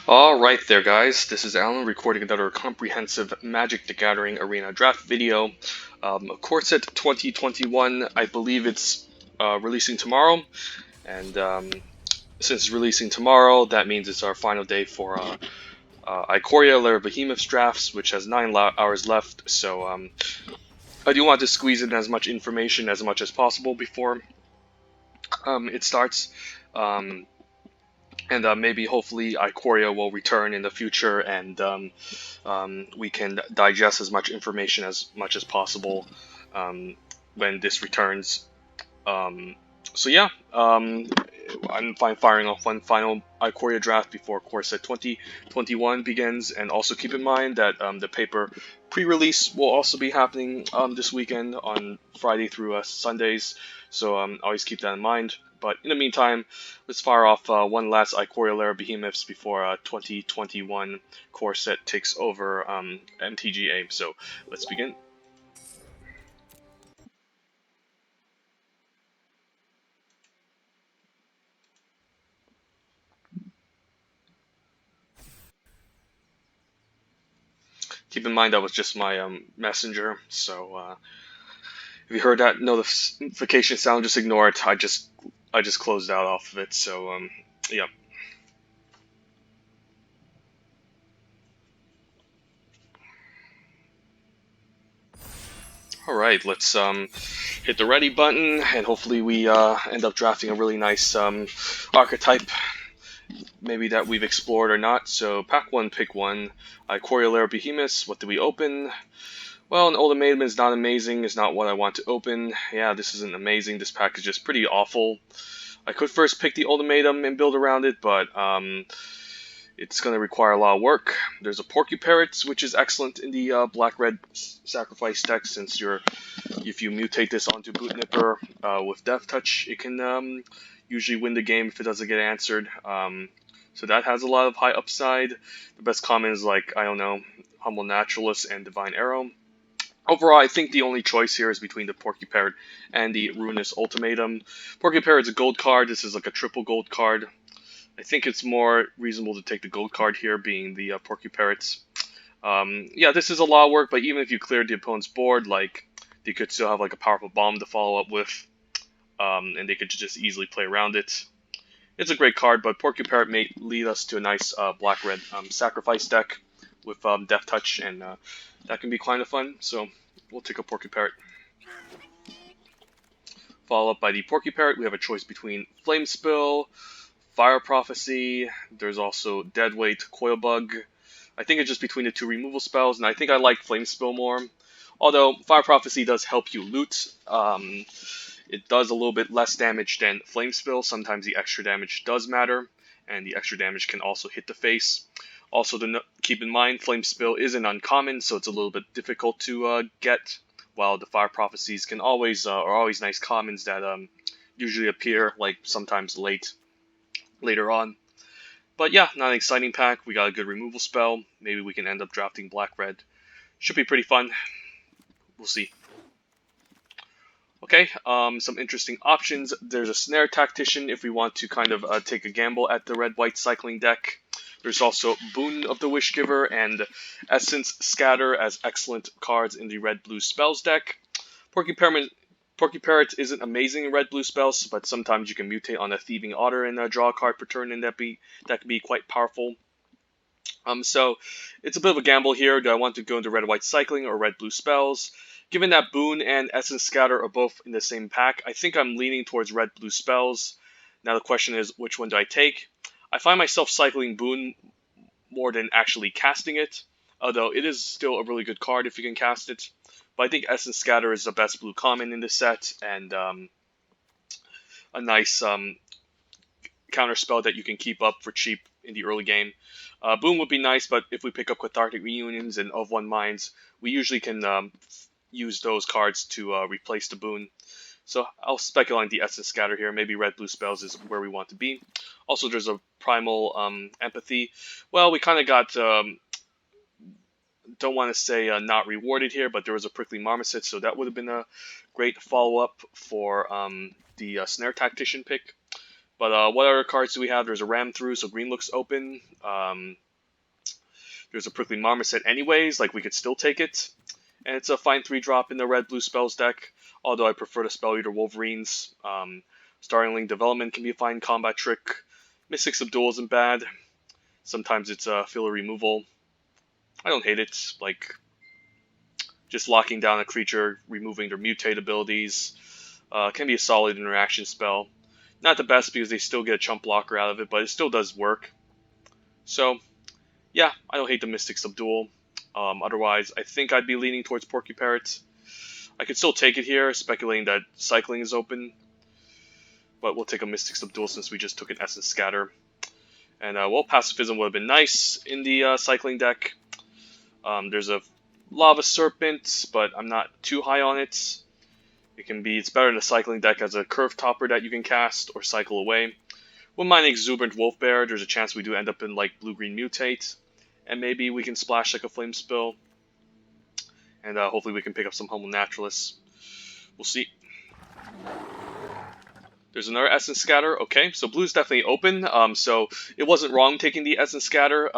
Alright there guys, this is Alan recording another comprehensive Magic the Gathering Arena draft video. Corset 2021, I believe it's releasing tomorrow, and since it's releasing tomorrow, that means it's our final day for Ikoria Lair of Behemoths drafts, which has 9 hours left, so I do want to squeeze in as much information as much as possible before it starts. And maybe hopefully Ikoria will return in the future, and we can digest as much information as much as possible when this returns. Um, so yeah, I'm fine firing off one final Ikoria draft before Corset 2021 begins, and also keep in mind that the paper pre-release will also be happening this weekend on Friday through Sundays, so always keep that in mind. But in the meantime, let's fire off one last Ikoria Lair Behemoths before 2021 Corset takes over MTGA. So let's begin. Keep in mind that was just my messenger, so if you heard that notification sound, just ignore it. I just closed out off of it, so yeah. All right, let's hit the ready button, and hopefully we end up drafting a really nice archetype, maybe that we've explored or not. So pack one, pick one. Ikoria Lair Behemoths. What do we open? Well, an ultimatum is not amazing. Is not what I want to open. Yeah, this isn't amazing. This pack is just pretty awful. I could first pick the ultimatum and build around it, but it's going to require a lot of work. There's a Porky Parrot, which is excellent in the black-red sacrifice deck, since if you mutate this onto Bootnipper with Death Touch, it can usually win the game if it doesn't get answered. So that has a lot of high upside. The best common is like, I don't know, Humble Naturalist and Divine Arrow. Overall, I think the only choice here is between the Porky Parrot and the Ruinous Ultimatum. Porky Parrot's a gold card. This is like a triple gold card. I think it's more reasonable to take the gold card here, being the Porky Parrots. Yeah, this is a lot of work, but even if you cleared the opponent's board, like, they could still have like a powerful bomb to follow up with, and they could just easily play around it. It's a great card, but Porky Parrot may lead us to a nice black-red sacrifice deck with Death Touch, and that can be kind of fun, so we'll take a Porky Parrot. Followed up by the Porky Parrot, we have a choice between Flame Spill, Fire Prophecy, there's also Deadweight, Coil Bug. I think it's just between the two removal spells, and I think I like Flame Spill more. Although Fire Prophecy does help you loot, it does a little bit less damage than Flame Spill. Sometimes the extra damage does matter, and the extra damage can also hit the face. Also, to keep in mind, Flame Spill is an uncommon, so it's a little bit difficult to get, while the Fire Prophecies are always nice commons that usually appear like sometimes later on. But yeah, not an exciting pack. We got a good removal spell. Maybe we can end up drafting black-red. Should be pretty fun. We'll see. Okay, some interesting options. There's a Snare Tactician if we want to kind of take a gamble at the red-white cycling deck. There's also Boon of the Wishgiver and Essence Scatter as excellent cards in the red-blue spells deck. Porky Parrot isn't amazing in red-blue spells, but sometimes you can mutate on a Thieving Otter and draw a card per turn, and that can be quite powerful. So it's a bit of a gamble here. Do I want to go into red-white cycling or red-blue spells? Given that Boon and Essence Scatter are both in the same pack, I think I'm leaning towards red-blue spells. Now the question is, which one do I take? I find myself cycling Boon more than actually casting it, although it is still a really good card if you can cast it. But I think Essence Scatter is the best blue common in this set, and a nice counter spell that you can keep up for cheap in the early game. Boon would be nice, but if we pick up Cathartic Reunions and Of One Minds, we usually can use those cards to replace the Boon. So I'll speculate on the Essence Scatter here. Maybe red-blue spells is where we want to be. Also, there's a Primal Empathy. Well, we kind of got, don't want to say not rewarded here, but there was a Prickly Marmoset, so that would have been a great follow-up for the Snare Tactician pick. But what other cards do we have? There's a Ram Through, so green looks open. There's a Prickly Marmoset anyways, like we could still take it. And it's a fine 3-drop in the red-blue spells deck, although I prefer the Spell Eater Wolverines. Starling Development can be a fine combat trick. Mystic Subdual isn't bad. Sometimes it's filler removal. I don't hate it. Like, just locking down a creature, removing their mutate abilities. Can be a solid interaction spell. Not the best because they still get a chump blocker out of it, but it still does work. So, yeah, I don't hate the Mystic Subdual. Otherwise, I think I'd be leaning towards Porcuparrot. I could still take it here, speculating that Cycling is open. But we'll take a Mystic Subdual since we just took an Essence Scatter. And, well, Pacifism would have been nice in the Cycling deck. There's a Lava Serpent, but I'm not too high on it. It's better in a Cycling deck as a Curve Topper that you can cast or cycle away. Wouldn't mind Exuberant Wolfbear. There's a chance we do end up in, like, Blue-Green Mutate. And maybe we can splash, like, a Flame Spill. And hopefully we can pick up some Humble Naturalists. We'll see. There's another Essence Scatter. Okay, so blue's definitely open. So it wasn't wrong taking the Essence Scatter.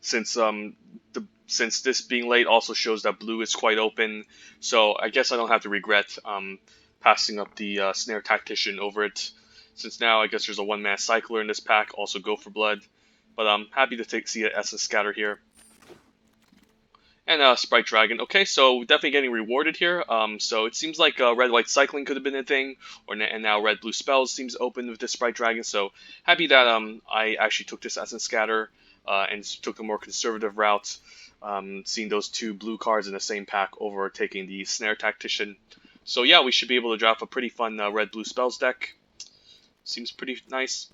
Since this being late also shows that blue is quite open. So I guess I don't have to regret passing up the Snare Tactician over it. Since now I guess there's a 1-mana Cycler in this pack. Also go for blood. But I'm happy to see an Essence Scatter here. And Sprite Dragon. Okay, so definitely getting rewarded here. So it seems like red-white cycling could have been a thing, and now red-blue spells seems open with this Sprite Dragon. So happy that I actually took this Essence Scatter and took a more conservative route, seeing those 2 blue cards in the same pack over taking the Snare Tactician. So yeah, we should be able to draft a pretty fun red-blue spells deck. Seems pretty nice.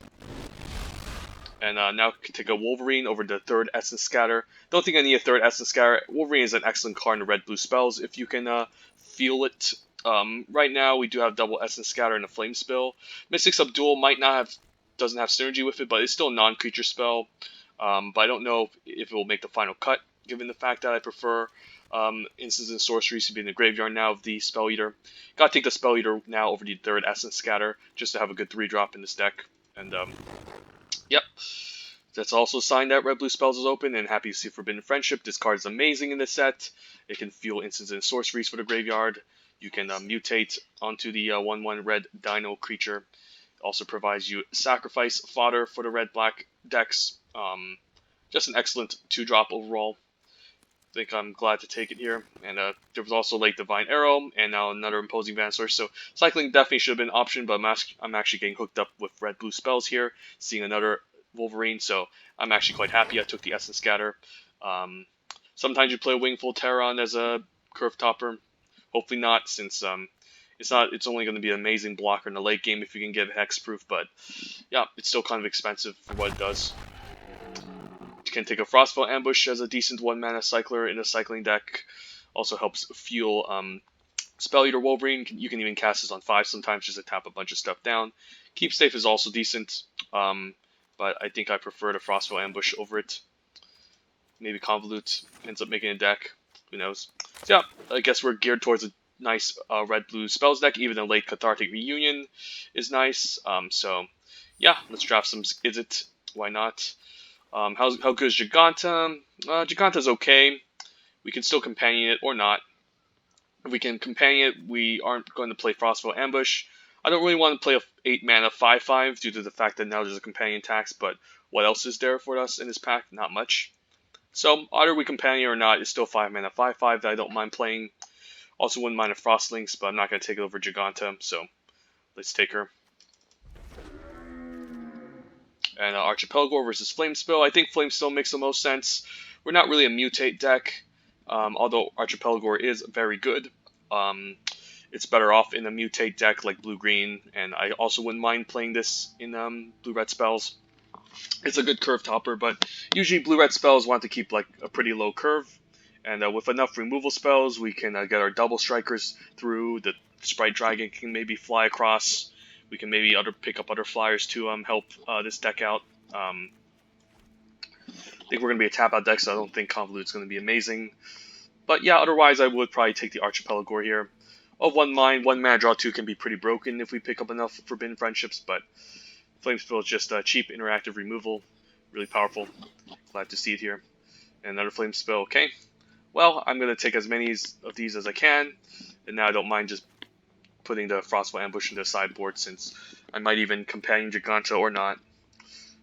And now I can take a Wolverine over the 3rd Essence Scatter. Don't think I need a 3rd Essence Scatter. Wolverine is an excellent card in the red-blue spells if you can feel it. Right now we do have double Essence Scatter and a Flame Spill. Mystic Subdual doesn't have synergy with it, but it's still a non-creature spell. But I don't know if it will make the final cut, given the fact that I prefer instants and sorceries to be in the graveyard now of the Spell Eater. Gotta take the Spell Eater now over the 3rd Essence Scatter, just to have a good 3-drop in this deck. And, yep. That's also a sign that red-blue spells is open, and happy to see Forbidden Friendship. This card is amazing in this set. It can fuel instants and sorceries for the graveyard. You can mutate onto the 1/1 red dino creature. It also provides you sacrifice fodder for the red-black decks. Just an excellent 2-drop overall. I think I'm glad to take it here. And there was also Lake Divine Arrow, and now another Imposing Vanisher. So cycling definitely should have been an option, but I'm actually getting hooked up with red-blue spells here, seeing another Wolverine, so I'm actually quite happy I took the Essence Scatter. Sometimes you play Wingfold Terron as a Curve Topper. Hopefully not, since it's only going to be an amazing blocker in the late game if you can get Hexproof, but yeah, it's still kind of expensive for what it does. You can take a Frostfall Ambush as a decent 1-mana cycler in a cycling deck. Also helps fuel Spell Eater Wolverine. You can even cast this on 5 sometimes just to tap a bunch of stuff down. Keep Safe is also decent, but I think I prefer the Frostfall Ambush over it. Maybe Convolute ends up making a deck. Who knows? So yeah, I guess we're geared towards a nice red-blue spells deck. Even a late Cathartic Reunion is nice. So yeah, let's draft some Izzet. Why not? How good is Giganta? Giganta's okay. We can still companion it or not. If we can companion it, we aren't going to play Frostfall Ambush. I don't really want to play a 8-mana 5/5 due to the fact that now there's a companion tax, but what else is there for us in this pack? Not much. So either we companion or not, it's still 5-mana 5/5 that I don't mind playing. Also wouldn't mind a Frostlinks, but I'm not going to take it over Giganta, so let's take her. And Archipelago versus Flame Spill. I think Flame Spill makes the most sense. We're not really a mutate deck, although Archipelago is very good. It's better off in a mutate deck like blue-green, and I also wouldn't mind playing this in blue-red spells. It's a good curve topper, but usually blue-red spells want to keep like a pretty low curve, and with enough removal spells, we can get our double strikers through. The Sprite Dragon can maybe fly across. We can maybe pick up other flyers to help this deck out. I think we're going to be a tap-out deck, so I don't think Convolute's going to be amazing. But yeah, otherwise I would probably take the Archipelago here. of 1 mine, 1 mana draw 2 can be pretty broken if we pick up enough Forbidden Friendships, but Flame Spill is just a cheap interactive removal. Really powerful. Glad to see it here. And another Flame Spill. Okay. Well, I'm going to take as many of these as I can. And now I don't mind just putting the Frostful Ambush into the sideboard, since I might even Companion Giganta or not.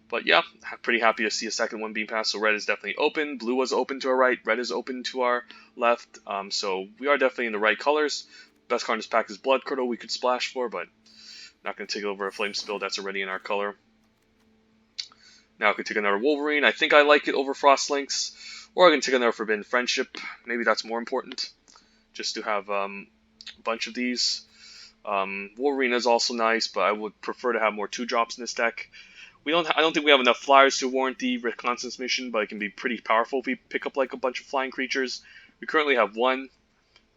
But yeah, pretty happy to see a second one being passed. So red is definitely open. Blue was open to our right. Red is open to our left. So we are definitely in the right colors. Best card in this pack is Blood Curdle we could splash for, but not going to take over a Flame Spill. That's already in our color. Now I can take another Wolverine. I think I like it over Frostlinks. Or I can take another Forbidden Friendship. Maybe that's more important. Just to have a bunch of these. Wolverine is also nice, but I would prefer to have more 2-drops in this deck. I don't think we have enough flyers to warrant the Reconnaissance mission, but it can be pretty powerful if we pick up like a bunch of flying creatures. We currently have 1,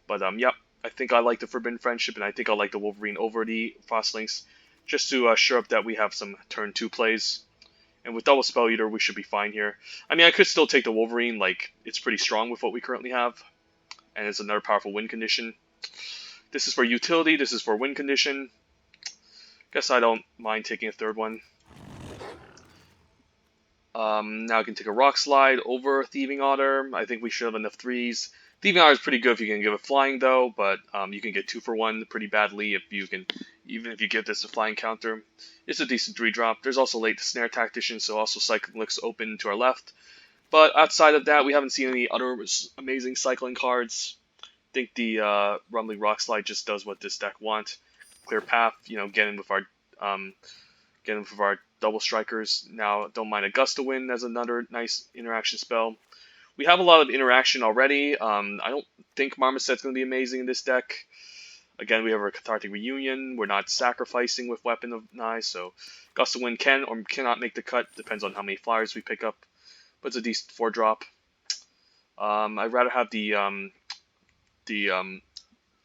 but yep, I think I like the Forbidden Friendship, and I think I like the Wolverine over the Frostlinks, just to assure up that we have some turn 2 plays. And with Double Spell Eater, we should be fine here. I mean, I could still take the Wolverine, like, it's pretty strong with what we currently have, and it's another powerful win condition. This is for utility, this is for win condition. Guess I don't mind taking a third one. Now I can take a Rock Slide over Thieving Otter. I think we should have enough 3s. Thieving Otter is pretty good if you can give it flying, though, but you can get 2 for 1 pretty badly if you can, even if you give this a flying counter. It's a decent 3-drop. There's also late Snare Tactician, so also Cycling looks open to our left. But outside of that, we haven't seen any other amazing cycling cards. I think the Rumbling Rock Slide just does what this deck wants. Clear path, you know, get in with our double strikers. Now, don't mind a Gust of Wind as another nice interaction spell. We have a lot of interaction already. I don't think Marmoset's going to be amazing in this deck. Again, we have our Cathartic Reunion. We're not sacrificing with Weapon of Knives, so Gust of Wind can or cannot make the cut. Depends on how many flyers we pick up. But it's a decent 4-drop. I'd rather have the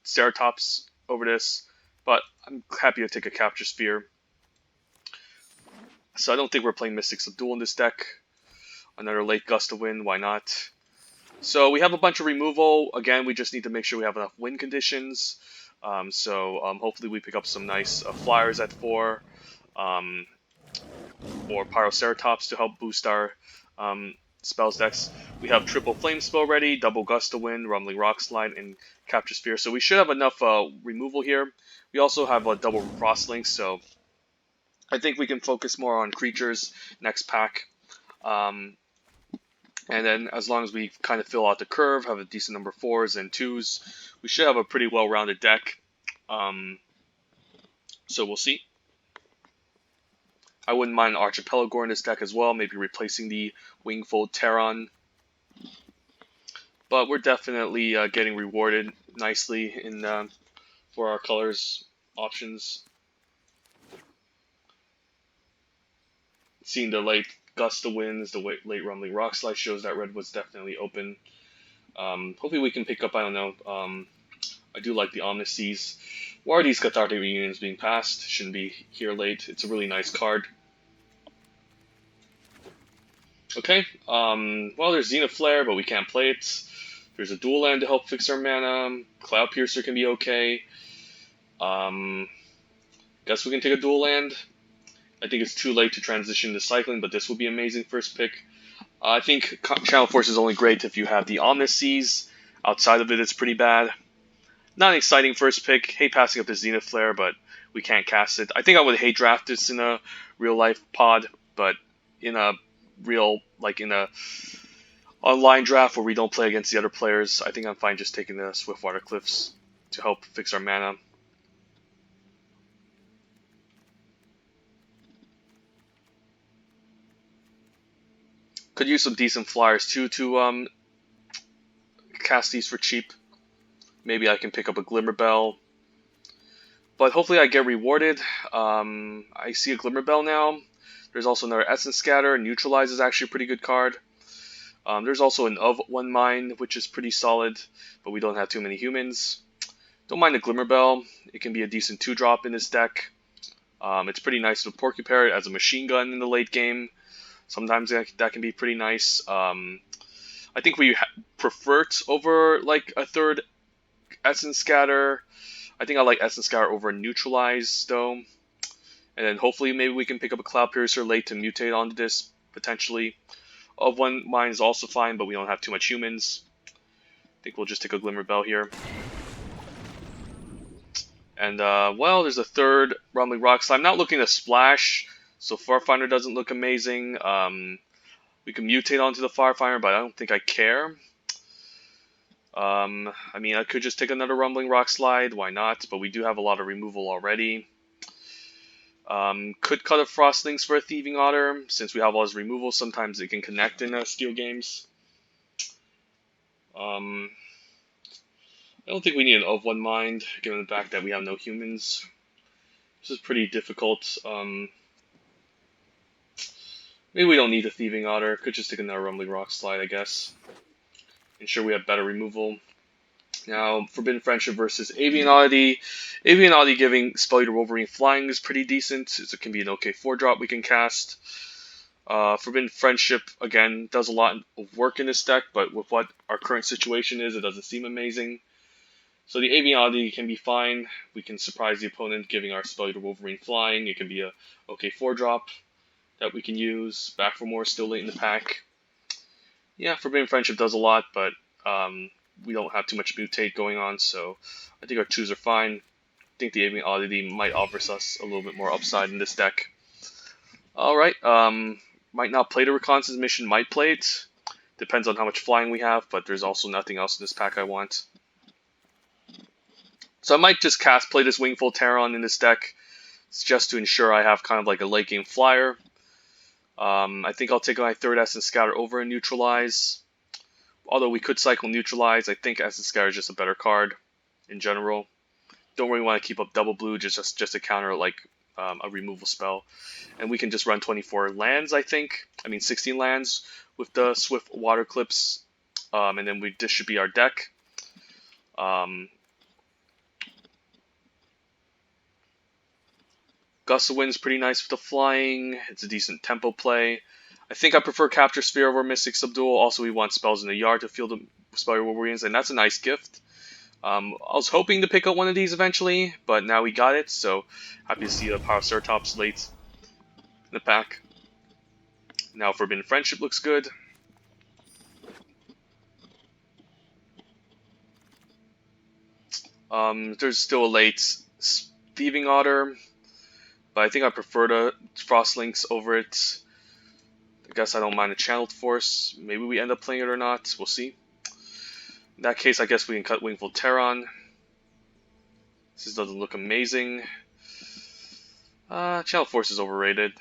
Ceratops over this, but I'm happy to take a Capture Sphere. So I don't think we're playing Mystic Subdual in this deck. Another late Gust of Wind, why not? So we have a bunch of removal. Again, we just need to make sure we have enough win conditions. Hopefully we pick up some nice flyers at 4. Or Pyroceratops to help boost our spells decks. We have triple Flame Spell ready, double Gust of Wind, Rumbling Rock Slide, and Capture Sphere. So we should have enough removal here. We also have a double Frostlink, so I think we can focus more on creatures next pack. And then as long as we kind of fill out the curve, have a decent number of 4s and 2s, we should have a pretty well-rounded deck. So we'll see. I wouldn't mind Archipelago in this deck as well, maybe replacing the Wingfold Terran. But we're definitely getting rewarded nicely in for our colors options. Seeing the late Gust of Winds, the late Rumbling Rock Slide shows that red was definitely open. Hopefully we can pick up, I don't know, I do like the Omniseas. Why are these Cathartic Reunions being passed? Shouldn't be here late. It's a really nice card. Okay, well there's Zenith Flare, but we can't play it. There's a Dual Land to help fix our mana. Cloud Piercer can be okay. Guess we can take a Dual Land. I think it's too late to transition to Cycling, but this would be amazing first pick. I think Channel Force is only great if you have the Omniseas. Outside of it, it's pretty bad. Not an exciting first pick. Hate passing up the Zenith Flare, but we can't cast it. I think I would hate draft this in a real-life pod, but in a online draft where we don't play against the other players, I think I'm fine just taking the Swiftwater Cliffs to help fix our mana. Could use some decent flyers too to cast these for cheap. Maybe I can pick up a Glimmerbell. But hopefully I get rewarded. I see a Glimmerbell now. There's also another Essence Scatter. Neutralize is actually a pretty good card. There's also an of 1 Mine, which is pretty solid, but we don't have too many humans. Don't mind the Glimmerbell. It can be a decent 2-drop in this deck. It's pretty nice with Porcupine as a machine gun in the late game. Sometimes that can be pretty nice. I think we prefer it over like a third Essence Scatter. I think I like Essence Scour over Neutralize, though. And then hopefully maybe we can pick up a Cloud Piercer late to mutate onto this, potentially. Of One Mind is also fine, but we don't have too much humans. I think we'll just take a Glimmer Bell here. And, well, there's a third Rumbling Rock Slide. I'm not looking to splash, so Farfinder doesn't look amazing. We can mutate onto the Farfinder, but I don't think I care. I mean, I could just take another Rumbling Rock Slide, why not? But we do have a lot of removal already. Could cut a Frostlings for a Thieving Otter, since we have all his removal. Sometimes it can connect in Steel games. I don't think we need an Of One Mind, given the fact that we have no humans. This is pretty difficult. Maybe we don't need a Thieving Otter. Could just take another Rumbling Rock Slide, I guess. Ensure we have better removal. Now, Forbidden Friendship versus Avian Oddity. Avian Oddity giving Spell Eater Wolverine Flying is pretty decent. It can be an okay 4-drop we can cast. Forbidden Friendship, again, does a lot of work in this deck, but with what our current situation is, it doesn't seem amazing. So the Avian Oddity can be fine. We can surprise the opponent giving our Spell Eater Wolverine Flying. It can be a okay 4-drop that we can use. Back for More still late in the pack. Yeah, Forbidden Friendship does a lot, but we don't have too much mutate going on, so I think our 2s are fine. I think the Avian Oddity might offer us a little bit more upside in this deck. Alright, might not play the Reconnaissance Mission, might play it. Depends on how much flying we have, but there's also nothing else in this pack I want. So I might just play this Wingfold Terran in this deck, just to ensure I have kind of like a late game flyer. I think I'll take my 3rd Essence Scatter over and Neutralize. Although we could cycle Neutralize, I think Essence Scatter is just a better card in general. Don't really want to keep up double blue just to counter like a removal spell. And we can just run 24 lands, I think. I mean 16 lands with the Swift Water Clips. And then this should be our deck. Gust of Wind is pretty nice with the flying. It's a decent tempo play. I think I prefer Capture Sphere over Mystic Subdual. Also, we want spells in the yard to field the Spell Wolverines, and that's a nice gift. I was hoping to pick up one of these eventually, but now we got it, so happy to see the Power Ceratops late in the pack. Now Forbidden Friendship looks good. There's still a late Thieving Otter, but I think I prefer the Frostlinks over it. I guess I don't mind a Channeled Force. Maybe we end up playing it or not. We'll see. In that case, I guess we can cut Wingfold Terran. This doesn't look amazing. Channeled Force is overrated.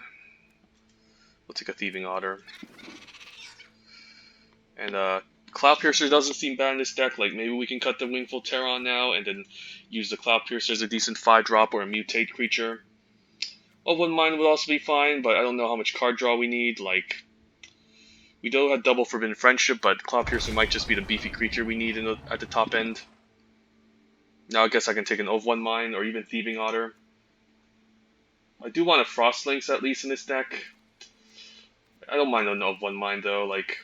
We'll take a Thieving Otter. And Cloud Piercer doesn't seem bad in this deck. Like, maybe we can cut the Wingfold Terran now and then use the Cloud Piercer as a decent 5-drop or a mutate creature. Of One Mind would also be fine, but I don't know how much card draw we need. Like, we do have double Forbidden Friendship, but Cloud Piercer might just be the beefy creature we need at the top end. Now I guess I can take an Of One Mind or even Thieving Otter. I do want a Frostlinks at least in this deck. I don't mind an Of One Mind though. Like,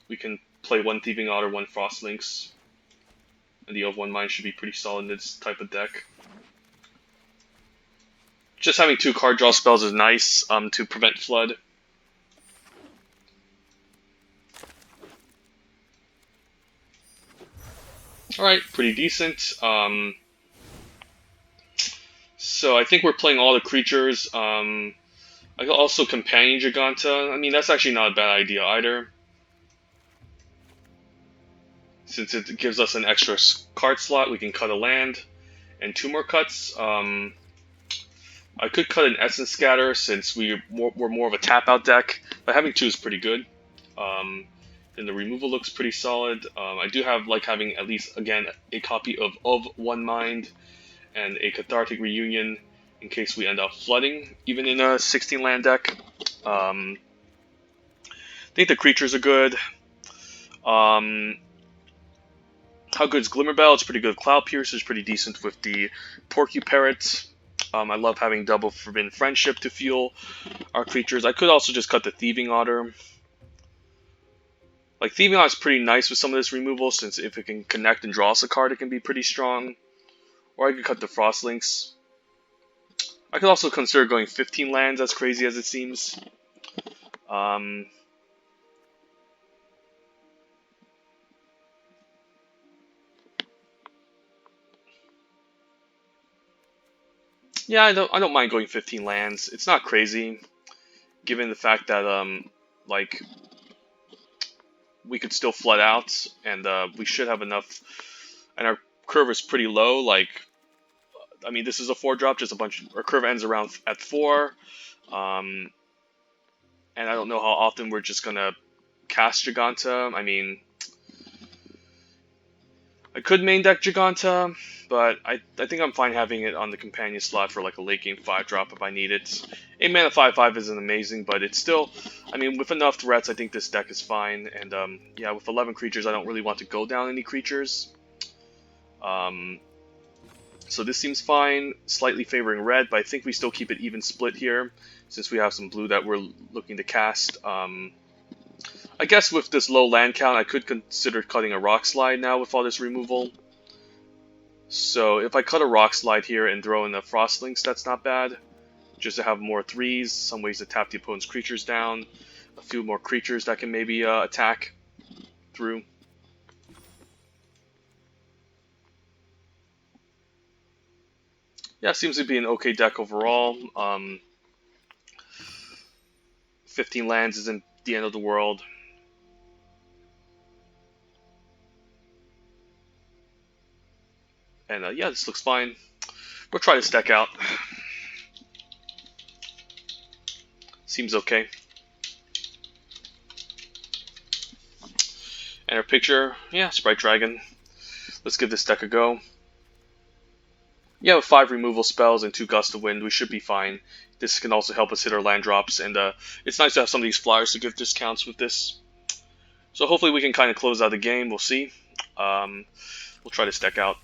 we can play one Thieving Otter, one Frostlinks, and the Of One Mind should be pretty solid in this type of deck. Just having 2 card draw spells is nice to prevent flood. Alright, pretty decent. So I think we're playing all the creatures. I could also Companion Giganta. I mean, that's actually not a bad idea either, since it gives us an extra card slot. We can cut a land and 2 more cuts. I could cut an Essence Scatter since we're more of a tap-out deck, but having 2 is pretty good. And the removal looks pretty solid. I do like having at least, again, a copy of One Mind and a Cathartic Reunion in case we end up flooding, even in a 16-land deck. I think the creatures are good. How good is Glimmerbell? It's pretty good. Cloud Piercer is pretty decent with the Porcuparrot. I love having double Forbidden Friendship to fuel our creatures. I could also just cut the Thieving Otter. Like, Thieving Otter is pretty nice with some of this removal, since if it can connect and draw us a card, it can be pretty strong. Or I could cut the Frost Links. I could also consider going 15 lands, as crazy as it seems. Um, yeah, I don't mind going 15 lands. It's not crazy, given the fact that like we could still flood out, and we should have enough. And our curve is pretty low. Like, I mean, this is a 4-drop, just a bunch. Our curve ends around at 4, and I don't know how often we're just gonna cast Giganta. I mean, I could main deck Giganta, but I think I'm fine having it on the companion slot for like a late game 5-drop if I need it. 8 mana 5/5 isn't amazing, but it's still, I mean, with enough threats, I think this deck is fine. And yeah, with 11 creatures, I don't really want to go down any creatures. So this seems fine, slightly favoring red, but I think we still keep it even split here, since we have some blue that we're looking to cast. I guess with this low land count, I could consider cutting a Rock Slide now with all this removal. So if I cut a Rock Slide here and throw in the Frost Links, that's not bad. Just to have more 3s, some ways to tap the opponent's creatures down, a few more creatures that can maybe attack through. Yeah, seems to be an okay deck overall. 15 lands isn't the end of the world. And yeah, this looks fine. We'll try this deck out. Seems okay. And our picture, yeah, Sprite Dragon. Let's give this deck a go. Yeah, with 5 removal spells and 2 Gust of Wind, we should be fine. This can also help us hit our land drops, and it's nice to have some of these flyers to give discounts with this. So hopefully we can kind of close out the game, we'll see. We'll try this deck out.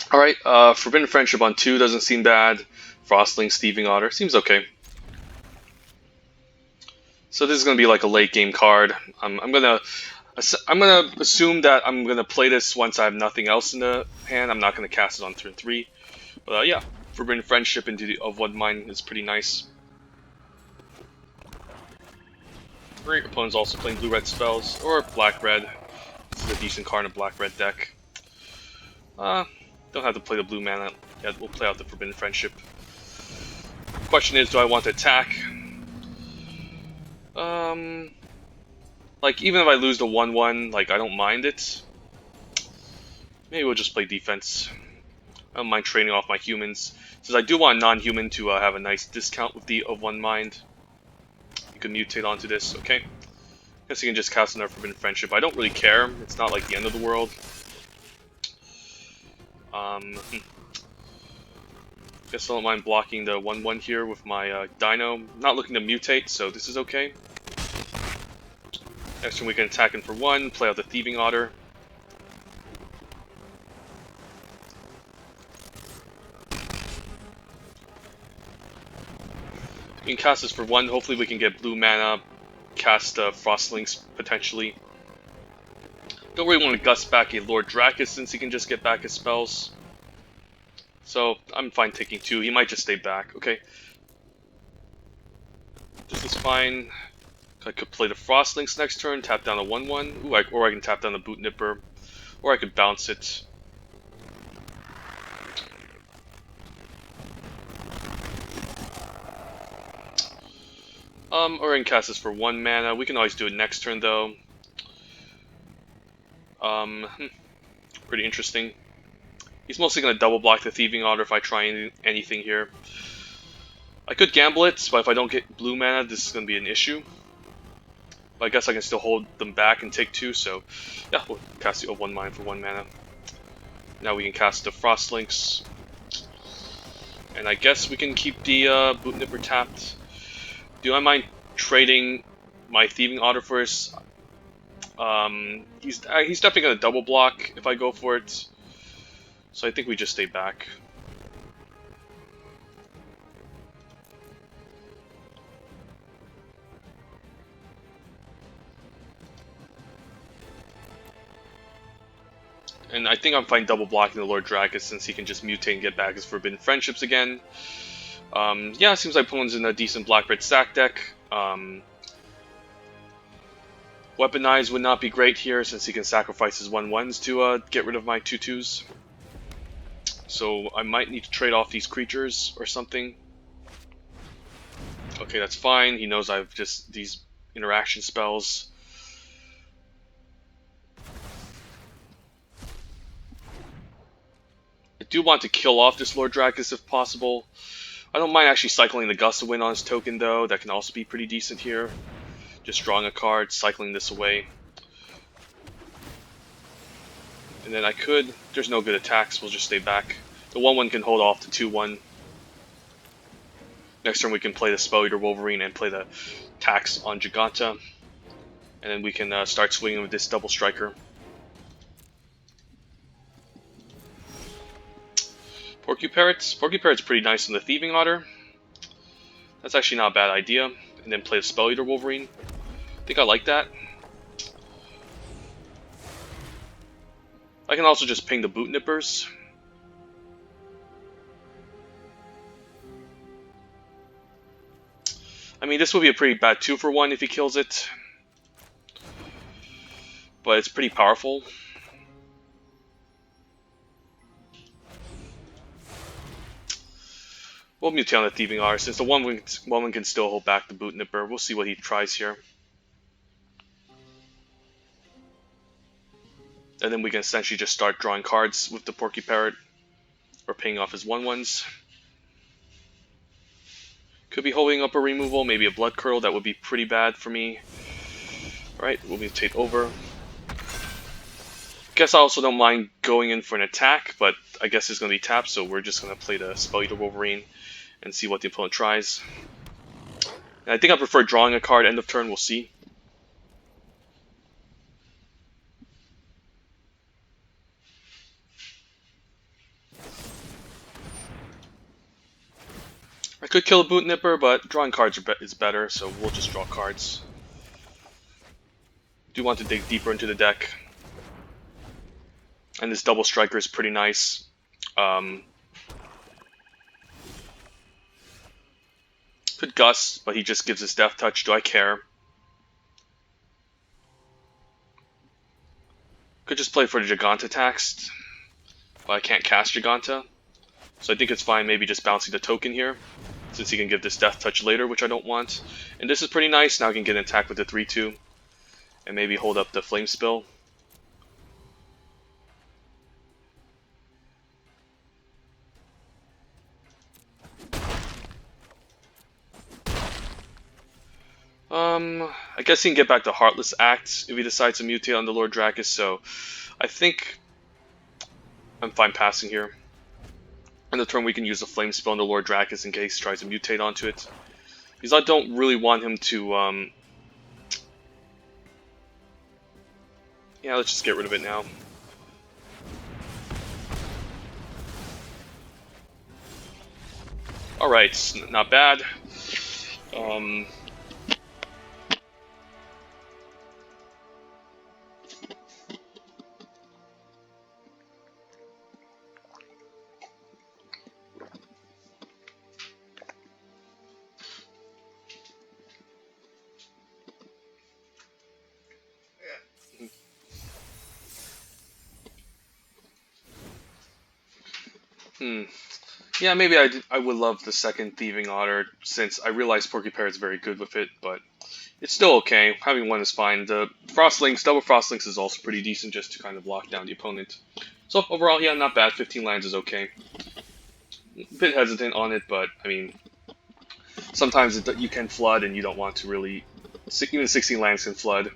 Alright, Forbidden Friendship on 2 doesn't seem bad. Frostling, Thieving Otter, seems okay. So this is going to be like a late game card. I'm gonna assume that I'm gonna play this once I have nothing else in the hand. I'm not gonna cast it on turn 3. But yeah, Forbidden Friendship into the of One Mind is pretty nice. Great, opponent's also playing blue-red spells or black-red. This is a decent card in a black-red deck. Don't have to play the blue mana yet. We'll play out the Forbidden Friendship. Question is, do I want to attack? Like, even if I lose the 1/1, like, I don't mind it. Maybe we'll just play defense. I don't mind trading off my humans. Since I do want non-human to have a nice discount with the of One Mind. You can mutate onto this, okay? Guess he can just cast another Forbidden Friendship. I don't really care. It's not like the end of the world. Guess I don't mind blocking the 1/1 here with my Dino. Not looking to mutate, so this is okay. Next turn we can attack him for 1, play out the Thieving Otter. We can cast this for 1, hopefully we can get blue mana, cast Frostlinks potentially. Don't really want to gust back a Lord Dracus since he can just get back his spells. So, I'm fine taking 2. He might just stay back. Okay. This is fine. I could play the Frostlinks next turn, tap down a 1/1. Ooh, or I can tap down the Boot Nipper. Or I could bounce it. Or I can cast this for 1 mana. We can always do it next turn, though. Pretty interesting. He's mostly going to double block the Thieving Otter if I try anything here. I could gamble it, but if I don't get blue mana, this is going to be an issue. But I guess I can still hold them back and take 2, so yeah, we'll cast the 1 mine for 1 mana. Now we can cast the Frostlinks. And I guess we can keep the Boot Nipper tapped. Do I mind trading my Thieving Otter for his? He's definitely going to double block if I go for it. So I think we just stay back. And I think I'm fine double blocking the Lord Dracus since he can just mutate and get back his Forbidden Friendships again. Yeah, it seems like opponent's in a decent black-red stack deck. Weaponize would not be great here since he can sacrifice his 1/1s to get rid of my 2/2s. So I might need to trade off these creatures or something. Okay, that's fine. He knows I've just these interaction spells. I do want to kill off this Lord Dracus if possible. I don't mind actually cycling the Gust of Wind on his token though. That can also be pretty decent here. Just drawing a card, cycling this away. And then I could, there's no good attacks, we'll just stay back. The 1/1 can hold off the 2/1. Next turn we can play the Spell Eater Wolverine and play the tax on Giganta. And then we can start swinging with this Double Striker. Porcuparrot's pretty nice on the Thieving Otter. That's actually not a bad idea. And then play the Spell Eater Wolverine. I think I like that. I can also just ping the Boot Nippers. I mean, this would be a pretty bad 2-for-1 if he kills it. But it's pretty powerful. We'll mutate on the Thieving Otter since the 1/1 can still hold back the Boot Nipper. We'll see what he tries here. And then we can essentially just start drawing cards with the Porcuparrot. Or paying off his 1/1s. Could be holding up a removal, maybe a Blood Curdle. That would be pretty bad for me. Alright, we'll mutate over. Guess I also don't mind going in for an attack, but I guess it's going to be tapped, so we're just going to play the Spell Eater Wolverine and see what the opponent tries. And I think I prefer drawing a card end of turn, we'll see. I could kill a Boot Nipper, but drawing cards is better, so we'll just draw cards. Do want to dig deeper into the deck. And this Double Striker is pretty nice. Could Gust, but he just gives us Death Touch. Do I care? Could just play for the Giganta tax, but I can't cast Giganta. So I think it's fine maybe just bouncing the token here, since he can give this Death Touch later, which I don't want. And this is pretty nice. Now I can get an attack with the 3/2, and maybe hold up the Flame Spill. I guess he can get back to Heartless Act if he decides to mutate on the Lord Dracus, so I think I'm fine passing here. In the turn, we can use a Flame Spell on the Lord Dracus in case he tries to mutate onto it. Because I don't really want him to, yeah, let's just get rid of it now. Alright, not bad. Yeah, maybe I would love the second Thieving Otter, since I realize Porcupine is very good with it, but it's still okay. Having one is fine. The Frostlinks, double Frostlinks is also pretty decent just to kind of lock down the opponent. So overall, yeah, not bad. 15 lands is okay. A bit hesitant on it, but I mean, sometimes you can flood and you don't want to really... Even 16 lands can flood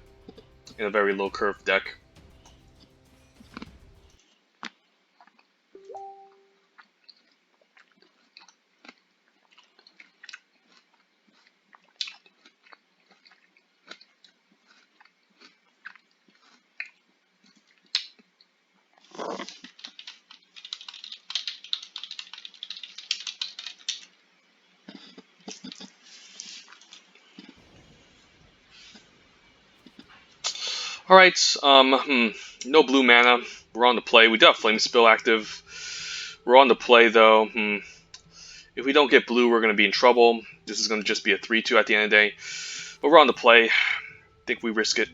in a very low curve deck. Alright, no blue mana. We're on the play. We do have Flame Spill active. We're on the play, though. If we don't get blue, we're going to be in trouble. This is going to just be a 3-2 at the end of the day. But we're on the play. I think we risk it.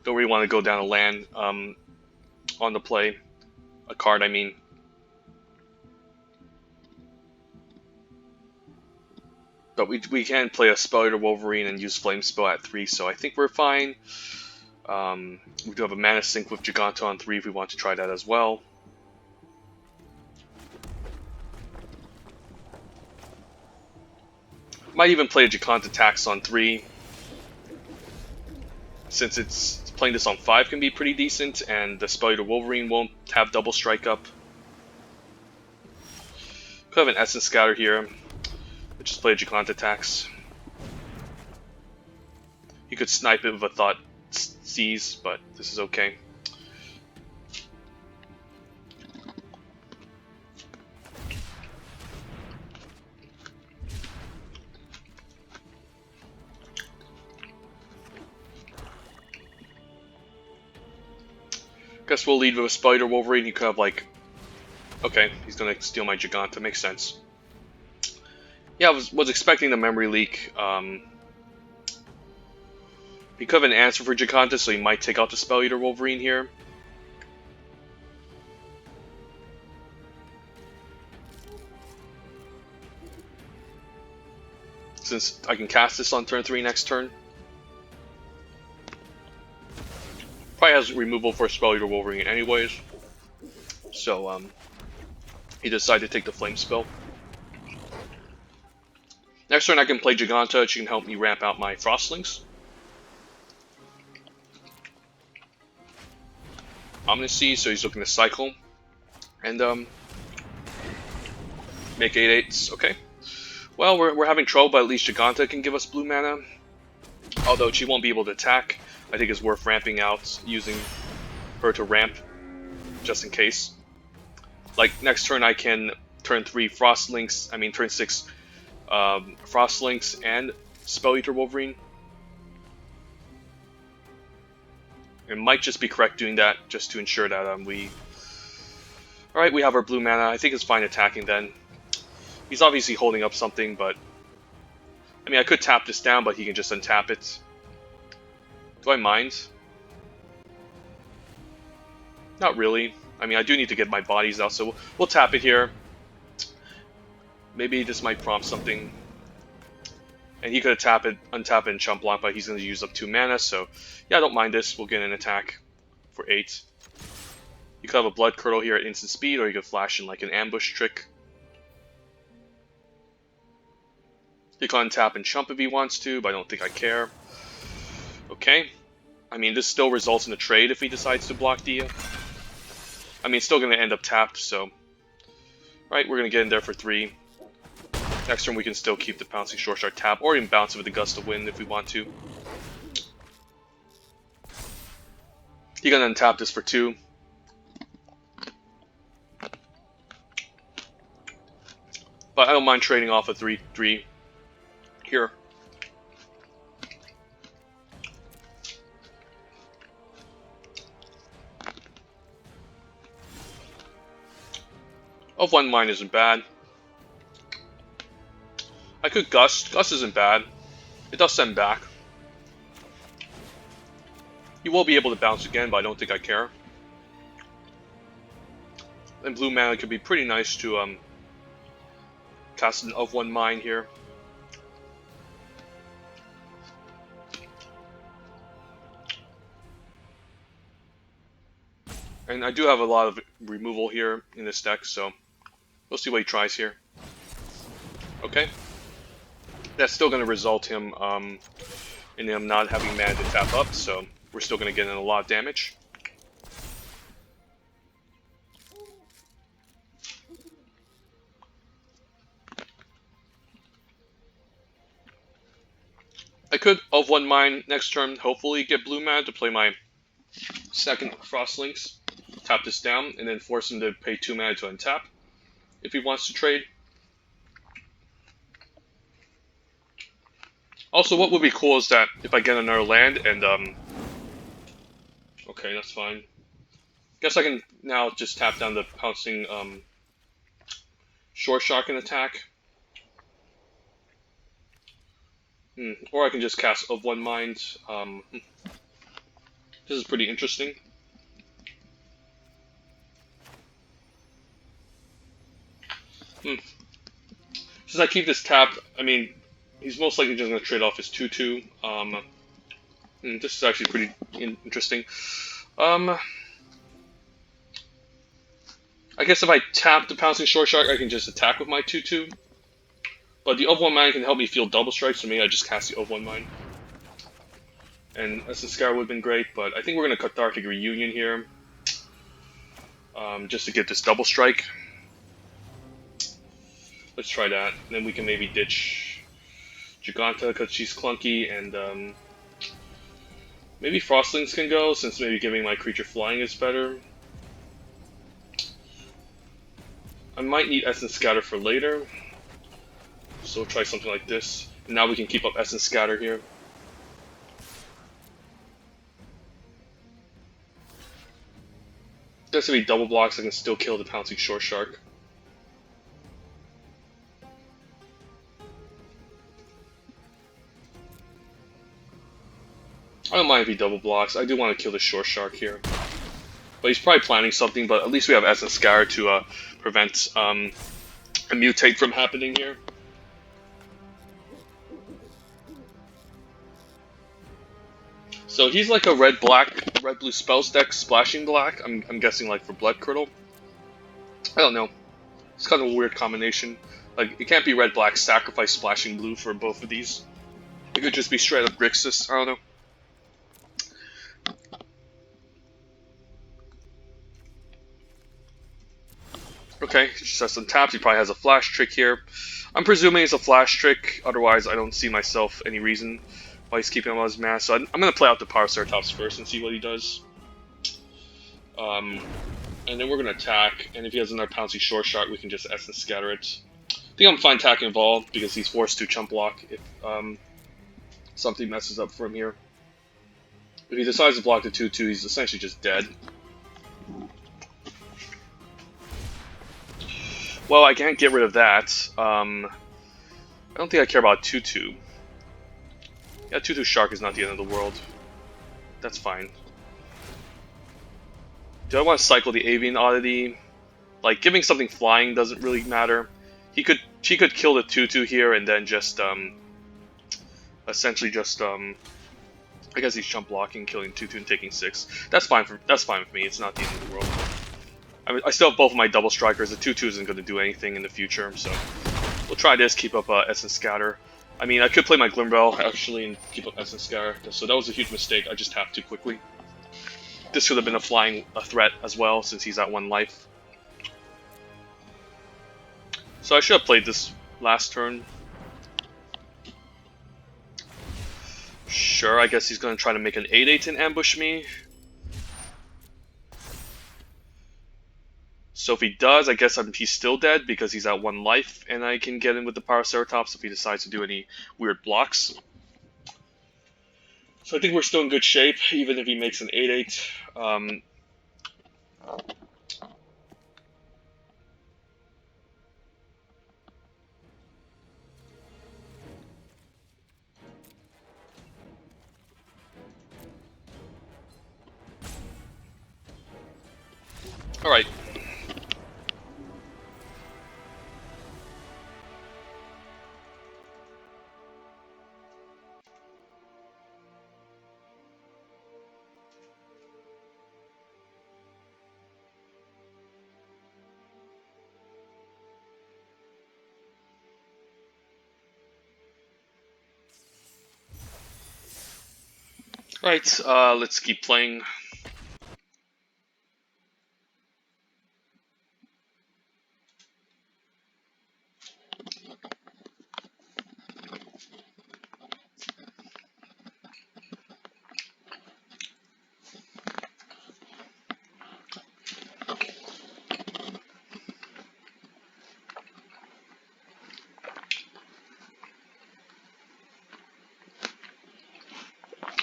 Don't really want to go down a land on the play. A card, I mean. But we can play a Spell Wolverine and use Flame Spell at 3, so I think we're fine. We do have a Mana Sink with Giganta on 3 if we want to try that as well. Might even play a Giganta Tax on 3. Since it's playing this on 5 can be pretty decent, and the Spell Wolverine won't have double strike up. Could have an Essence Scatter here. Let's just play a Giganta Tax. You could snipe it with a Thought Seize, but this is okay. Guess we'll lead with a Spider Wolverine. You could have like, okay, he's gonna steal my Giganta. Makes sense. Yeah, I was expecting the memory leak. He could have an answer for Giganta, so he might take out the Spell Eater Wolverine here. Since I can cast this on turn 3 next turn. Probably has removal for Spell Eater Wolverine anyways. So, he decided to take the Flame Spell. Next turn I can play Giganta, she can help me ramp out my Frostlings. Omnisci, so he's looking to cycle. And, make 8/8s, okay. Well, we're having trouble, but at least Giganta can give us blue mana. Although she won't be able to attack, I think it's worth ramping out, using her to ramp, just in case. Like, next turn I can turn 3 Frostlinks, turn 6 Frostlinks and Spell Eater Wolverine. It might just be correct doing that, just to ensure that we... Alright, we have our blue mana. I think it's fine attacking then. He's obviously holding up something, but... I could tap this down, but he can just untap it. Do I mind? Not really. I do need to get my bodies out, so we'll tap it here. Maybe this might prompt something. And he could untap it and Chump Block, but he's going to use up 2 mana, so yeah, I don't mind this. We'll get an attack for 8. You could have a Blood Curdle here at instant speed, or you could flash in like an ambush trick. He can untap and chump if he wants to, but I don't think I care. Okay. I mean, this still results in a trade if he decides to block the... I mean, it's still going to end up tapped, so... Right, we're going to get in there for 3. Next turn we can still keep the Pouncing Short Shark tap, or even bounce it with a Gust of Wind if we want to. He's going to untap this for 2. But I don't mind trading off a 3/3 here. Of 1 mine isn't bad. I could Gust. Gust isn't bad. It does send back. You will be able to bounce again, but I don't think I care. And blue mana could be pretty nice to cast an of 1 mine here. And I do have a lot of removal here in this deck, so we'll see what he tries here. Okay. That's still going to result in him not having mana to tap up, so we're still going to get in a lot of damage. I could of 1 mine next turn, hopefully get blue mana to play my second Frostlinks. Tap this down, and then force him to pay 2 mana to untap if he wants to trade. Also, what would be cool is that if I get another land and okay, that's fine. Guess I can now just tap down the Pouncing Short Shark and attack. Or I can just cast of 1 mine. This is pretty interesting. Since I keep this tapped, I mean, he's most likely just going to trade off his 2/2. This is actually pretty interesting. I guess if I tap the Pouncing Short Shark, I can just attack with my 2/2. But the of 1 mine can help me feel double strikes. So maybe I just cast the of 1 mine. And Essence Scar would have been great, but I think we're going to Cathartic Reunion here. Just to get this double strike. Let's try that. And then we can maybe ditch Giganta because she's clunky, and maybe Frostlings can go, since maybe giving my creature flying is better. I might need Essence Scatter for later, so we'll try something like this. And now we can keep up Essence Scatter here. There's gonna be double blocks, I can still kill the Pouncing Short Shark. I don't mind if he double blocks. I do want to kill the Short Shark here. But he's probably planning something, but at least we have Essence Scar to prevent a mutate from happening here. So he's like a red-blue spells deck, splashing black. I'm guessing like for Blood Curdle. I don't know. It's kind of a weird combination. Like, it can't be red-black, sacrifice splashing blue for both of these. It could just be straight up Grixis. I don't know. Okay, just has some taps. He probably has a flash trick here. I'm presuming it's a flash trick. Otherwise, I don't see myself any reason why he's keeping him on his mass. So I'm going to play out the Power Ceratops first and see what he does. And then we're going to attack. And if he has another Pouncing Short Shark, we can just Essence Scatter it. I think I'm fine attacking Vol because he's forced to chump block if something messes up for him here. If he decides to block the 2/2, he's essentially just dead. Well, I can't get rid of that. I don't think I care about 2/2. Yeah, 2/2 Shark is not the end of the world. That's fine. Do I want to cycle the Avian Oddity? Like, giving something flying doesn't really matter. She could kill the 2/2 here and then just essentially just I guess he's chump blocking, killing 2/2 and taking 6. That's fine with me. It's not the end of the world. I mean, I still have both of my double strikers. The 2/2 isn't going to do anything in the future, so we'll try this. Keep up Essence Scatter. I mean, I could play my Glimmbell actually and keep up Essence Scar, so that was a huge mistake. I just tapped too quickly. This could have been a flying threat as well, since he's at 1 life. So I should have played this last turn. Sure, I guess he's going to try to make an 8/8 and ambush me. So if he does, I guess he's still dead because he's at 1 life, and I can get him with the Paraceratops if he decides to do any weird blocks. So I think we're still in good shape, even if he makes an 8/8. Alright. Alright, let's keep playing.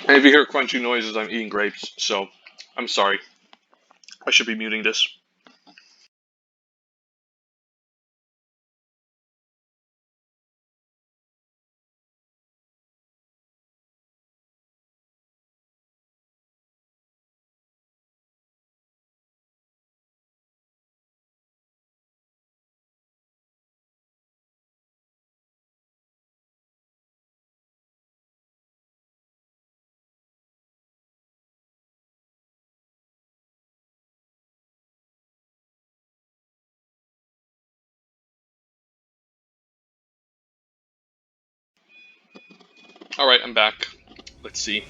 And if you hear crunchy noises, I'm eating grapes, so I'm sorry. I should be muting this. Alright, I'm back. Let's see.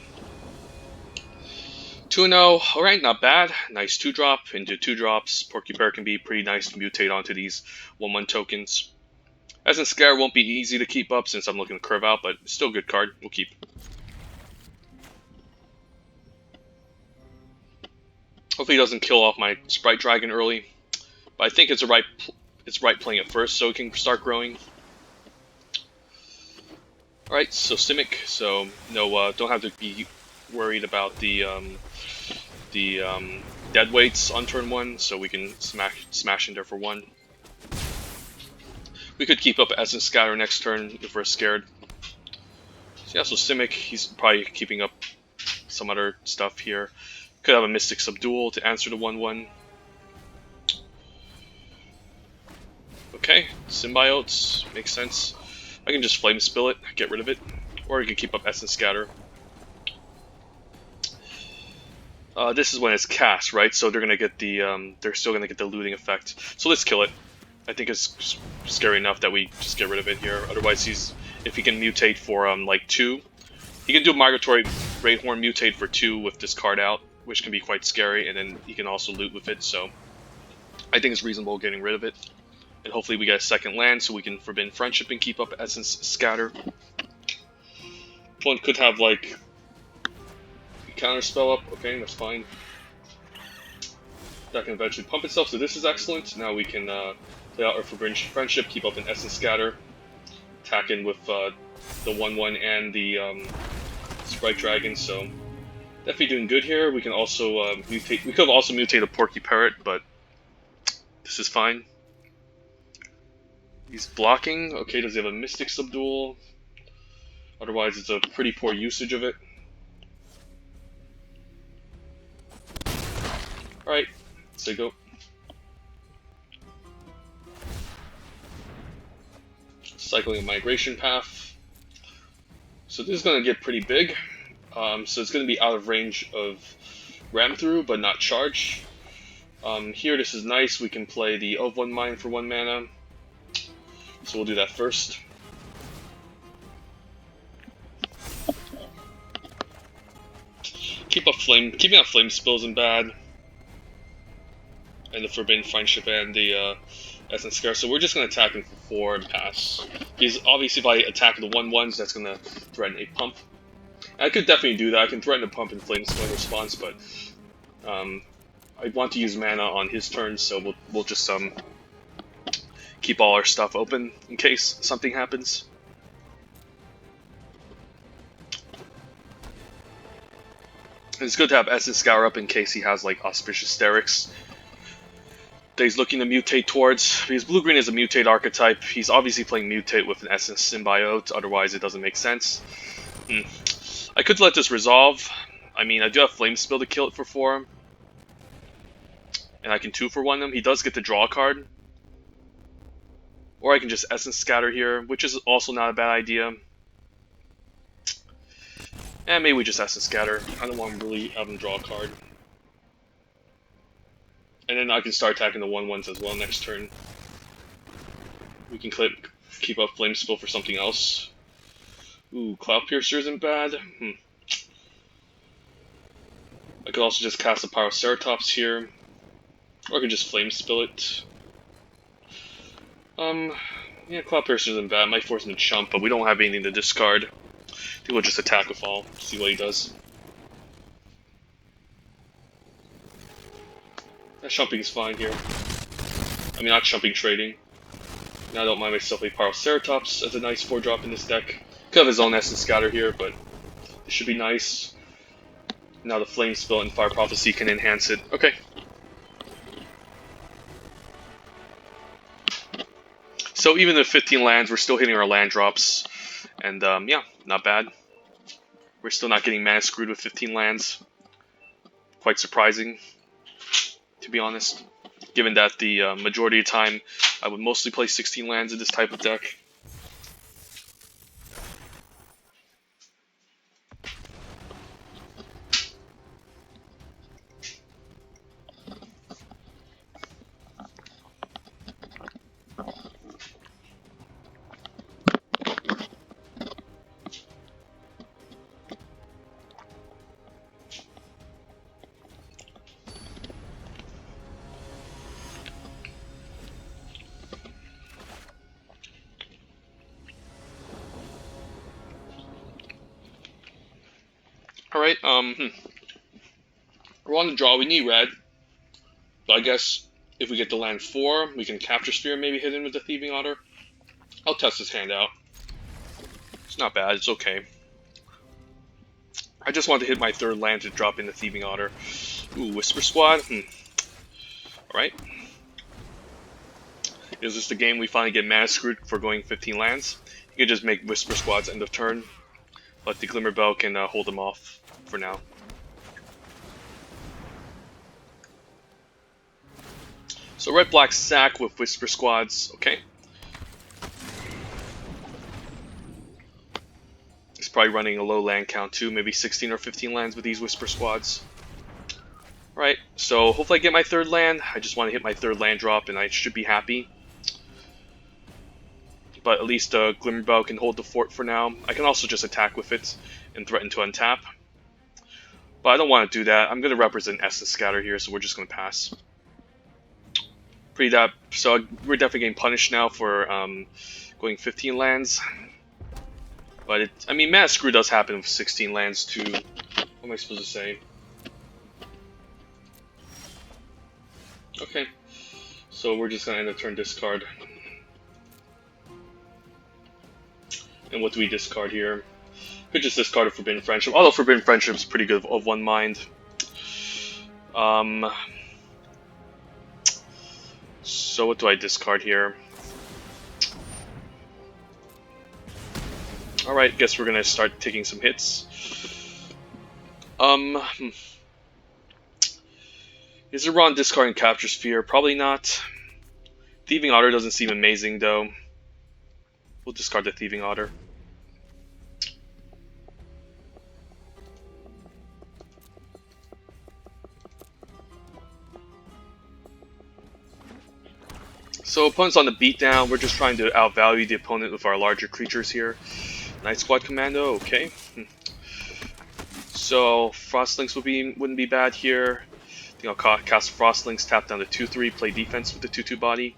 2-0. Alright, not bad. Nice 2-drop into 2-drops. Porcupine can be pretty nice to mutate onto these 1/1 tokens. Essence Scare won't be easy to keep up since I'm looking to curve out, but still a good card. We'll keep. Hopefully he doesn't kill off my Sprite Dragon early. But I think it's right playing it first so it can start growing. Alright, so Simic, so no, don't have to be worried about the dead weights on turn 1, so we can smash in there for 1. We could keep up Essence Scatter next turn if we're scared. So yeah, so Simic, he's probably keeping up some other stuff here. Could have a Mystic Subdual to answer the 1/1. Okay, Symbiotes, makes sense. I can just Flame Spill it, get rid of it. Or you can keep up Essence Scatter. This is when it's cast, right? So they're gonna get the they're still gonna get the looting effect. So let's kill it. I think it's scary enough that we just get rid of it here. Otherwise, if he can mutate for like 2, he can do Migratory Great Horn mutate for 2 with this card out, which can be quite scary, and then he can also loot with it. So I think it's reasonable getting rid of it. And hopefully we get a second land so we can Forbidden Friendship and keep up Essence Scatter. One could have like counter spell up, okay, that's fine. That can eventually pump itself, so this is excellent. Now we can play out our Forbidden Friendship, keep up an Essence Scatter, attack in with the 1/1 and the Sprite Dragon, so definitely doing good here. We can also mutate. We could have also mutated a Porky Parrot, but this is fine. He's blocking. Okay, does he have a Mystic Subdual? Otherwise, it's a pretty poor usage of it. Alright, say go. Cycling a Migration Path. So this is going to get pretty big. So it's going to be out of range of Ram Through, but not Charge. Here, this is nice. We can play the of 1 Mine for 1 mana. So we'll do that first. Keeping up flame spill isn't bad. And the Forbidden Friendship and the Essence Scare. So we're just going to attack him for 4 and pass. Because obviously if I attack the 1/1s, that's going to threaten a pump. I could definitely do that. I can threaten a pump and flame spill in response, but I want to use mana on his turn, so we'll just keep all our stuff open in case something happens. It's good to have Essence Scour up in case he has like Auspicious Sterix that he's looking to mutate towards. Because blue-green is a mutate archetype. He's obviously playing mutate with an Essence Symbiote, otherwise it doesn't make sense. I could let this resolve. I mean, I do have Flame Spill to kill it for 4. And I can 2-for-1 him. He does get to draw a card. Or I can just Essence Scatter here, which is also not a bad idea. And maybe we just Essence Scatter. I don't want to really have him draw a card. And then I can start attacking the 1/1s as well next turn. We can keep up Flame Spill for something else. Ooh, Cloud Piercer isn't bad. I could also just cast a Pyroceratops here. Or I could just Flame Spill it. Yeah, Cloud Piercer isn't bad. Might force him to chump, but we don't have anything to discard. I think we'll just attack with all, see what he does. That chumping is fine here. I mean, not chumping, trading. Now I don't mind myself a Pyroceratops as a nice 4-drop in this deck. Could have his own Essence Scatter here, but it should be nice. Now the Flame Spill and Fire Prophecy can enhance it. Okay. So even with 15 lands, we're still hitting our land drops. And yeah, not bad. We're still not getting mana screwed with 15 lands. Quite surprising, to be honest. Given that the majority of the time, I would mostly play 16 lands in this type of deck. Alright, we're on the draw. We need red. But I guess if we get to land 4, we can Capture Sphere, maybe hit him with the Thieving Otter. I'll test his hand out. It's not bad, it's okay. I just want to hit my 3rd land to drop in the Thieving Otter. Ooh, Whisper Squad. Alright. Is this the game we finally get mana screwed for going 15 lands? You can just make Whisper Squads end of turn. But the Glimmer Bell can hold them off for now. So red-black sack with Whisper Squads, okay. It's probably running a low land count too, maybe 16 or 15 lands with these Whisper Squads. Alright, so hopefully I get my 3rd land. I just want to hit my 3rd land drop and I should be happy. But at least Glimmer Bell can hold the fort for now. I can also just attack with it and threaten to untap. But I don't want to do that. I'm going to represent Essence Scatter here, so we're just going to pass. So we're definitely getting punished now for going 15 lands. But I mean, mana screw does happen with 16 lands too. What am I supposed to say? Okay. So we're just going to end the turn discard. And what do we discard here? Could just discard a Forbidden Friendship. Although Forbidden Friendship is pretty good of 1 mind. So what do I discard here? Alright, guess we're gonna start taking some hits. Is it wrong discarding Capture Sphere? Probably not. Thieving Otter doesn't seem amazing though. We'll discard the Thieving Otter. So opponent's on the beatdown. We're just trying to outvalue the opponent with our larger creatures here. Night Squad Commando, okay. So Frostlinks wouldn't be bad here. I think I'll cast Frostlinks, tap down the 2/3, play defense with the 2/2 body.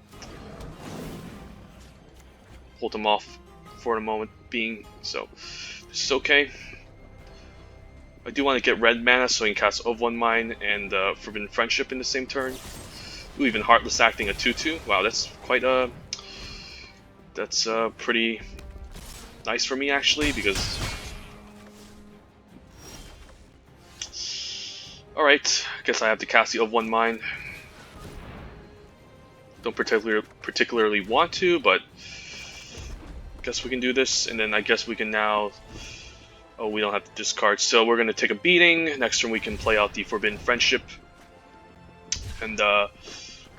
Hold them off for the moment being, so this is okay. I do want to get red mana so I can cast of One Mine and Forbidden Friendship in the same turn. Ooh, even Heartless acting a 2/2. Wow, that's quite that's pretty nice for me actually, because alright, I guess I have to cast the of One Mine. Don't particularly want to, but I guess we can do this, and then I guess we can now... Oh, we don't have to discard, so we're going to take a beating. Next turn we can play out the Forbidden Friendship. And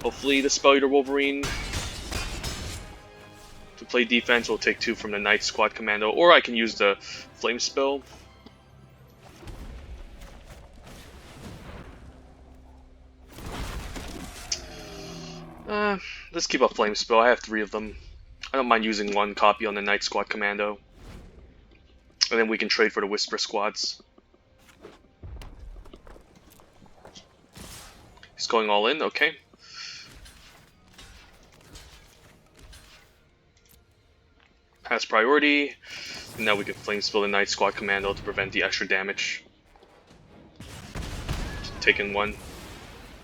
hopefully the Spell Eater Wolverine. To play defense, we'll take 2 from the Night Squad Commando, or I can use the Flame Spell. Let's keep a Flame Spell. I have 3 of them. I don't mind using 1 copy on the Night Squad Commando. And then we can trade for the Whisper Squads. He's going all in, okay. Has priority. And now we can Flame Spill the Night Squad Commando to prevent the extra damage. Taking 1.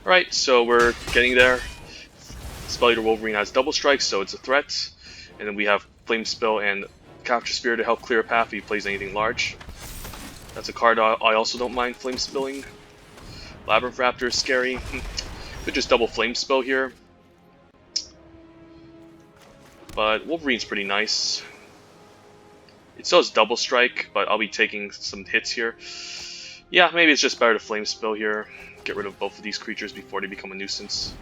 Alright, so we're getting there. Spell Eater Wolverine has double strike, so it's a threat. And then we have Flame Spill and Capture Sphere to help clear a path if he plays anything large. That's a card I also don't mind Flame Spilling. Labyrinth Raptor is scary. Could just double Flame Spell here. But Wolverine's pretty nice. It still has double strike, but I'll be taking some hits here. Yeah, maybe it's just better to Flame Spell here. Get rid of both of these creatures before they become a nuisance.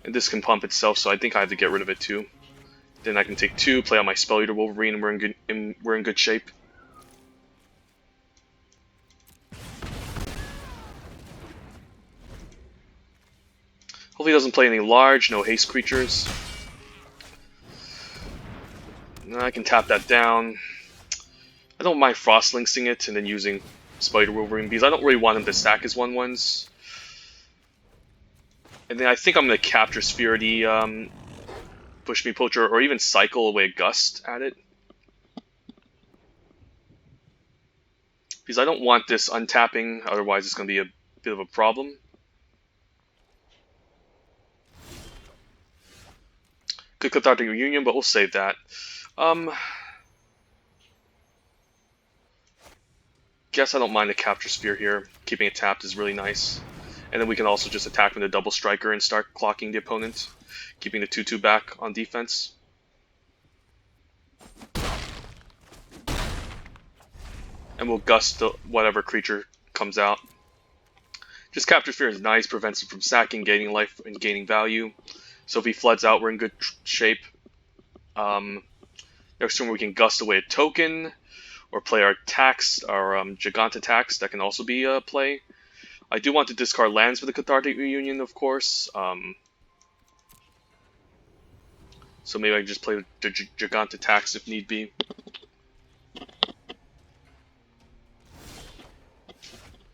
And this can pump itself, so I think I have to get rid of it too. Then I can take 2, play on my Spell Eater Wolverine, and we're in good shape. Hopefully he doesn't play any large, no haste creatures. I can tap that down. I don't mind Frostlinksing it and then using Spell Eater Wolverine, because I don't really want him to stack his 1/1s. And then I think I'm going to Capture Sphere the Push Me Poacher, or even cycle away a Gust at it. Because I don't want this untapping, otherwise it's going to be a bit of a problem. Good Cathartic Reunion, but we'll save that. Guess I don't mind the Capture Sphere here. Keeping it tapped is really nice. And then we can also just attack with a double striker and start clocking the opponent, keeping the 2/2 back on defense. And we'll gust whatever creature comes out. Just Capture Sphere is nice, prevents him from sacking, gaining life, and gaining value. So if he floods out, we're in good shape. Next turn we can gust away a token, or play our tax, our Giganta Tax. That can also be a play. I do want to discard lands for the Cathartic Reunion, of course. So maybe I can just play the Giganta Tax if need be.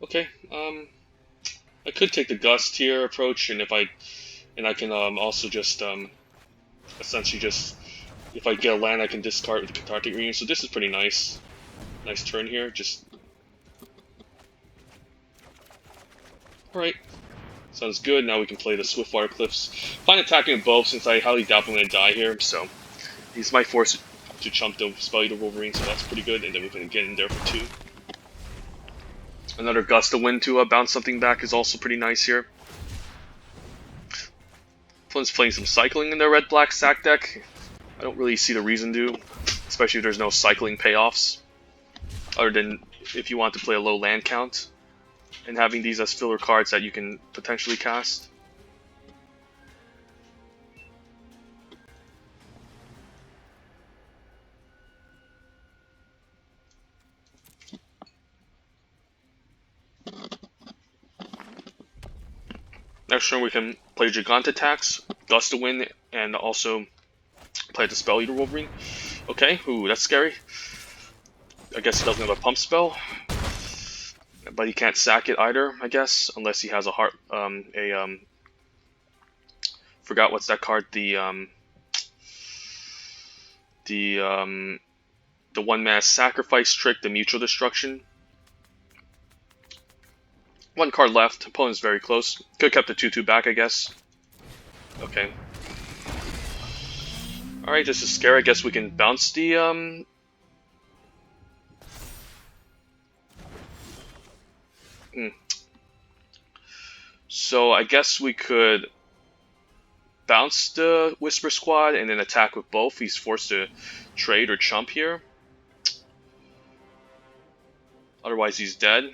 Okay, I could take the Gust here approach, and I can also just essentially just, if I get a land, I can discard with the Cathartic Reunion. So this is pretty nice. Nice turn here. Just alright. Sounds good. Now we can play the Swiftwater Cliffs. Fine attacking both, since I highly doubt I'm going to die here. So he's my force to chump the Spell Eater Wolverine, so that's pretty good. And then we can get in there for 2. Another Gust of Wind to bounce something back is also pretty nice here. Opponent's playing some cycling in their red-black sack deck. I don't really see the reason to, especially if there's no cycling payoffs, other than if you want to play a low land count, and having these as filler cards that you can potentially cast. Next turn we can play Giganta Tax, Gust of Wind, and also play the Spell Eater Wolverine. Okay, ooh, that's scary. I guess he doesn't have a pump spell, but he can't sack it either. I guess unless he has a heart, forgot what's that card? The the one mana sacrifice trick, the mutual destruction. One card left. Opponent's very close. Could have kept the 2/2 back, I guess. Okay. Alright, this is scary. I guess we can bounce the So I guess we could bounce the Whisper Squad and then attack with both. He's forced to trade or chump here. Otherwise he's dead.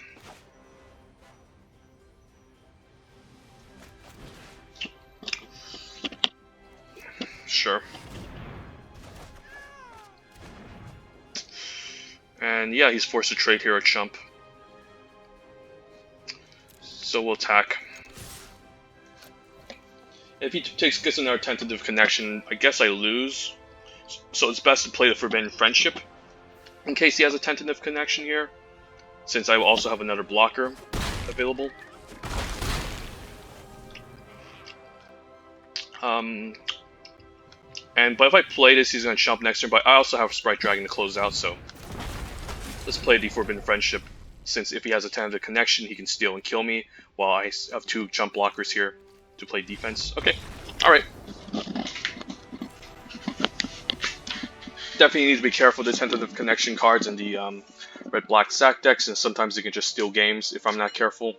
Sure. And yeah, he's forced to trade here or chump. So we'll attack. If he gets another tentative connection, I guess I lose. So it's best to play the Forbidden Friendship in case he has a tentative connection here, since I will also have another blocker available. But if I play this, he's going to chump next turn, but I also have Sprite Dragon to close out, so let's play the Forbidden Friendship, since if he has a tentative connection, he can steal and kill me, while I have 2 jump blockers here to play defense. Okay, alright. Definitely need to be careful with the tentative connection cards in the red-black sack decks, and sometimes they can just steal games if I'm not careful.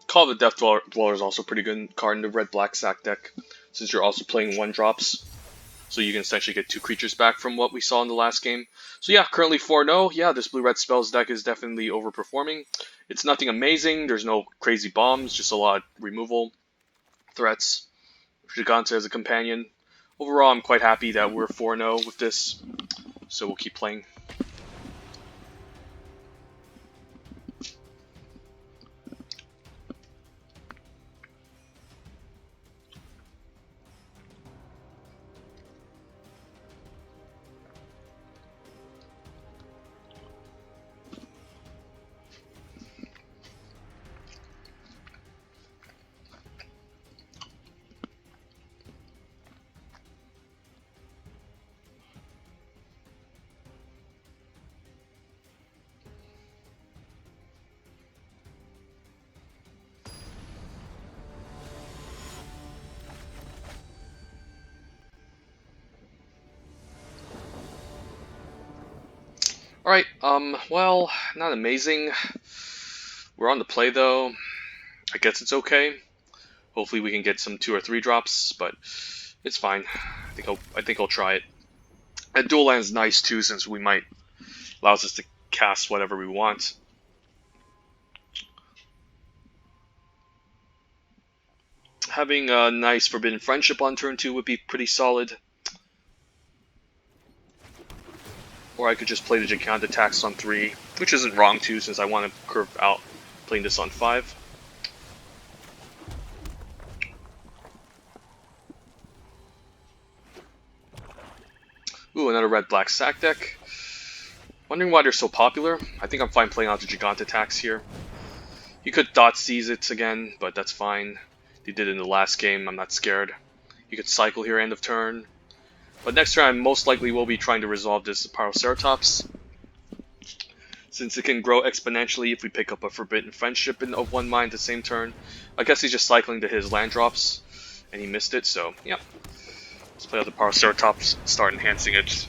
Call of the Death Dweller is also a pretty good card in the red-black sack deck, since you're also playing 1-drops. So you can essentially get 2 creatures back from what we saw in the last game. So yeah, currently 4-0. Yeah, this blue-red spells deck is definitely overperforming. It's nothing amazing. There's no crazy bombs, just a lot of removal threats. Gigante as a companion. Overall, I'm quite happy that we're 4-0 with this. So we'll keep playing. Alright, well, not amazing. We're on the play though. I guess it's okay. Hopefully we can get some 2 or 3 drops, but it's fine. I think I'll try it. And dual land's nice too, since we might allows us to cast whatever we want. Having a nice Forbidden Friendship on turn 2 would be pretty solid. Or I could just play the Giganta Tax on 3, which isn't wrong too, since I want to curve out playing this on 5. Ooh, another red-black sack deck. Wondering why they're so popular. I think I'm fine playing out the Giganta Tax here. You could dot seize it again, but that's fine. They did it in the last game, I'm not scared. You could cycle here end of turn. But next turn I most likely will be trying to resolve this Paraceratops, since it can grow exponentially if we pick up a Forbidden Friendship of 1 mana the same turn. I guess he's just cycling to his land drops, and he missed it, so yeah. Let's play out the Paraceratops, start enhancing it.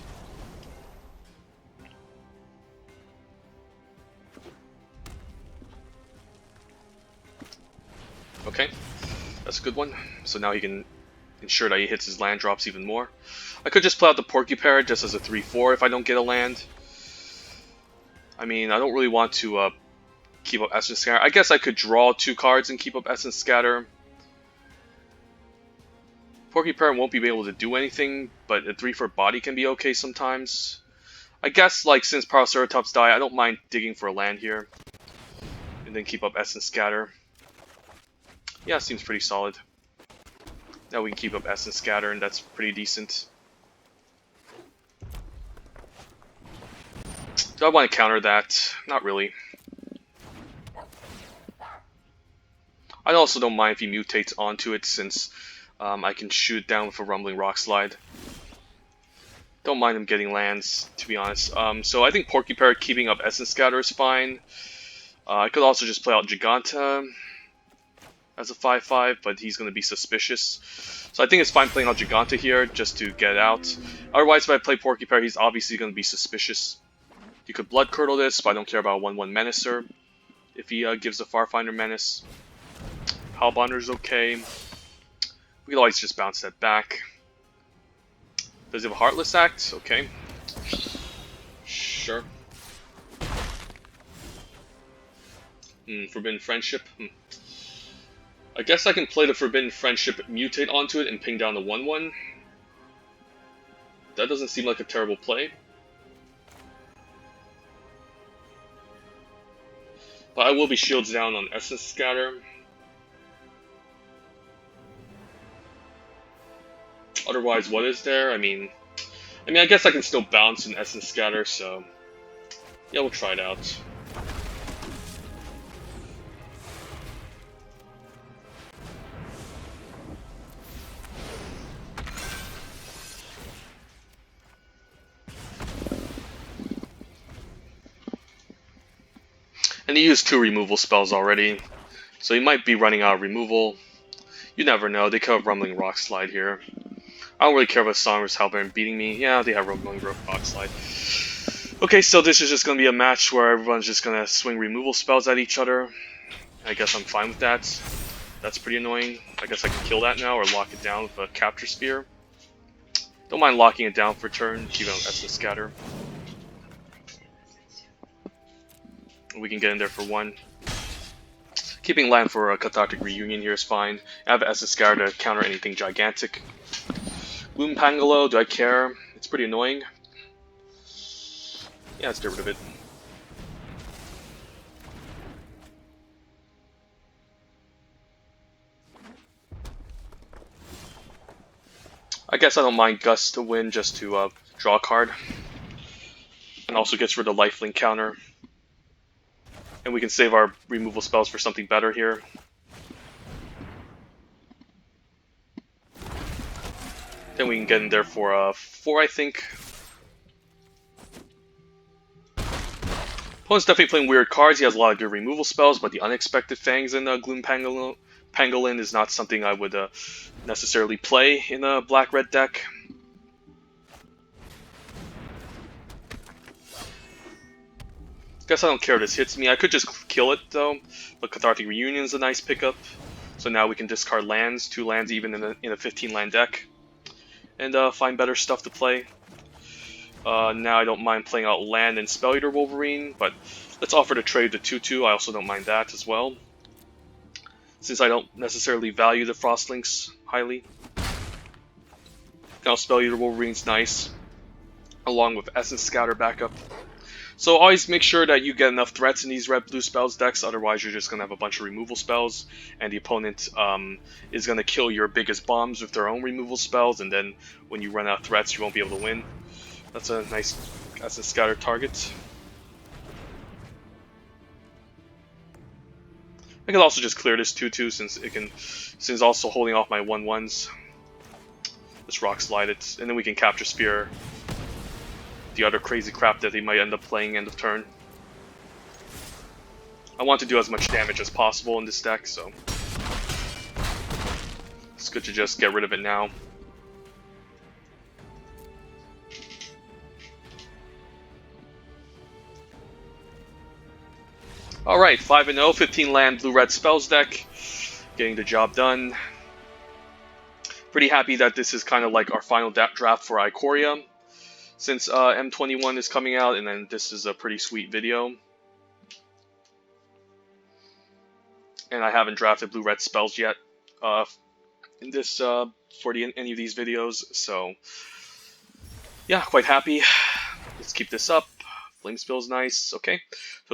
Okay, that's a good one. So now he can ensure that he hits his land drops even more. I could just play out the Porcupine just as a 3/4 if I don't get a land. I mean, I don't really want to keep up Essence Scatter. I guess I could draw 2 cards and keep up Essence Scatter. Porcupine won't be able to do anything, but a 3/4 body can be okay sometimes. I guess, like, since Paraceratops die, I don't mind digging for a land here. And then keep up Essence Scatter. Yeah, seems pretty solid. Now we can keep up Essence Scatter, and that's pretty decent. Do I want to counter that? Not really. I also don't mind if he mutates onto it, since I can shoot it down with a Rumbling Rock Slide. Don't mind him getting lands, to be honest. So I think Porcupine keeping up Essence Scatter is fine. I could also just play out Giganta as a 5/5, but he's going to be suspicious. So I think it's fine playing out Giganta here, just to get it out. Otherwise, if I play Porcupine, he's obviously going to be suspicious. You could Blood Curdle this, but I don't care about 1/1 Menacer. If he gives a Farfinder Menace. Hellbonder's okay. We could always just bounce that back. Does he have a Heartless Act? Okay. Sure. Forbidden Friendship. I guess I can play the Forbidden Friendship, mutate onto it, and ping down the 1/1. That doesn't seem like a terrible play. But I will be shields down on Essence Scatter. Otherwise, what is there? I mean, I guess I can still bounce an Essence Scatter, so yeah, we'll try it out. And he used 2 removal spells already, so he might be running out of removal. You never know, they could have Rumbling Rock Slide here. I don't really care about Songer's Hellbonner beating me. Yeah, they have Rumbling Rock Slide. Okay, so this is just going to be a match where everyone's just going to swing removal spells at each other. I guess I'm fine with that. That's pretty annoying. I guess I can kill that now, or lock it down with a Capture Spear. Don't mind locking it down for turn, even on Essence Scatter. We can get in there for 1. Keeping land for a Cathartic Reunion here is fine. I have Essence Scatter to counter anything gigantic. Gloom Pangolo, do I care? It's pretty annoying. Yeah, let's get rid of it. I guess I don't mind Gust to win, just to draw a card. And also gets rid of Lifelink counter. And we can save our removal spells for something better here. Then we can get in there for 4, I think. Opponent's definitely playing weird cards. He has a lot of good removal spells, but the Unexpected Fangs and Gloom Pangolin is not something I would necessarily play in a black-red deck. Guess I don't care if this hits me. I could just kill it though, but Cathartic Reunion is a nice pickup. So now we can discard lands, 2 lands even in a 15 land deck, and find better stuff to play. Now I don't mind playing out land and Spell Eater Wolverine, but let's offer to trade the 2/2. I also don't mind that as well, since I don't necessarily value the Frostlinks highly. Now Spell Eater Wolverine's nice, along with Essence Scatter backup. So always make sure that you get enough threats in these red-blue spells decks, otherwise you're just going to have a bunch of removal spells, and the opponent is going to kill your biggest bombs with their own removal spells, and then when you run out of threats you won't be able to win. That's a nice Essence Scatter target. I could also just clear this 2/2 since also holding off my 1/1s. Just Rock Slide it, and then we can Capture Spear the other crazy crap that they might end up playing end of turn. I want to do as much damage as possible in this deck, so it's good to just get rid of it now. Alright, 5-0, 15 land blue-red spells deck. Getting the job done. Pretty happy that this is kind of like our final draft for Ikoria, since M21 is coming out, and then this is a pretty sweet video. And I haven't drafted blue-red spells yet in this for any of these videos, so yeah, quite happy. Let's keep this up. Flame Spill's nice. Okay,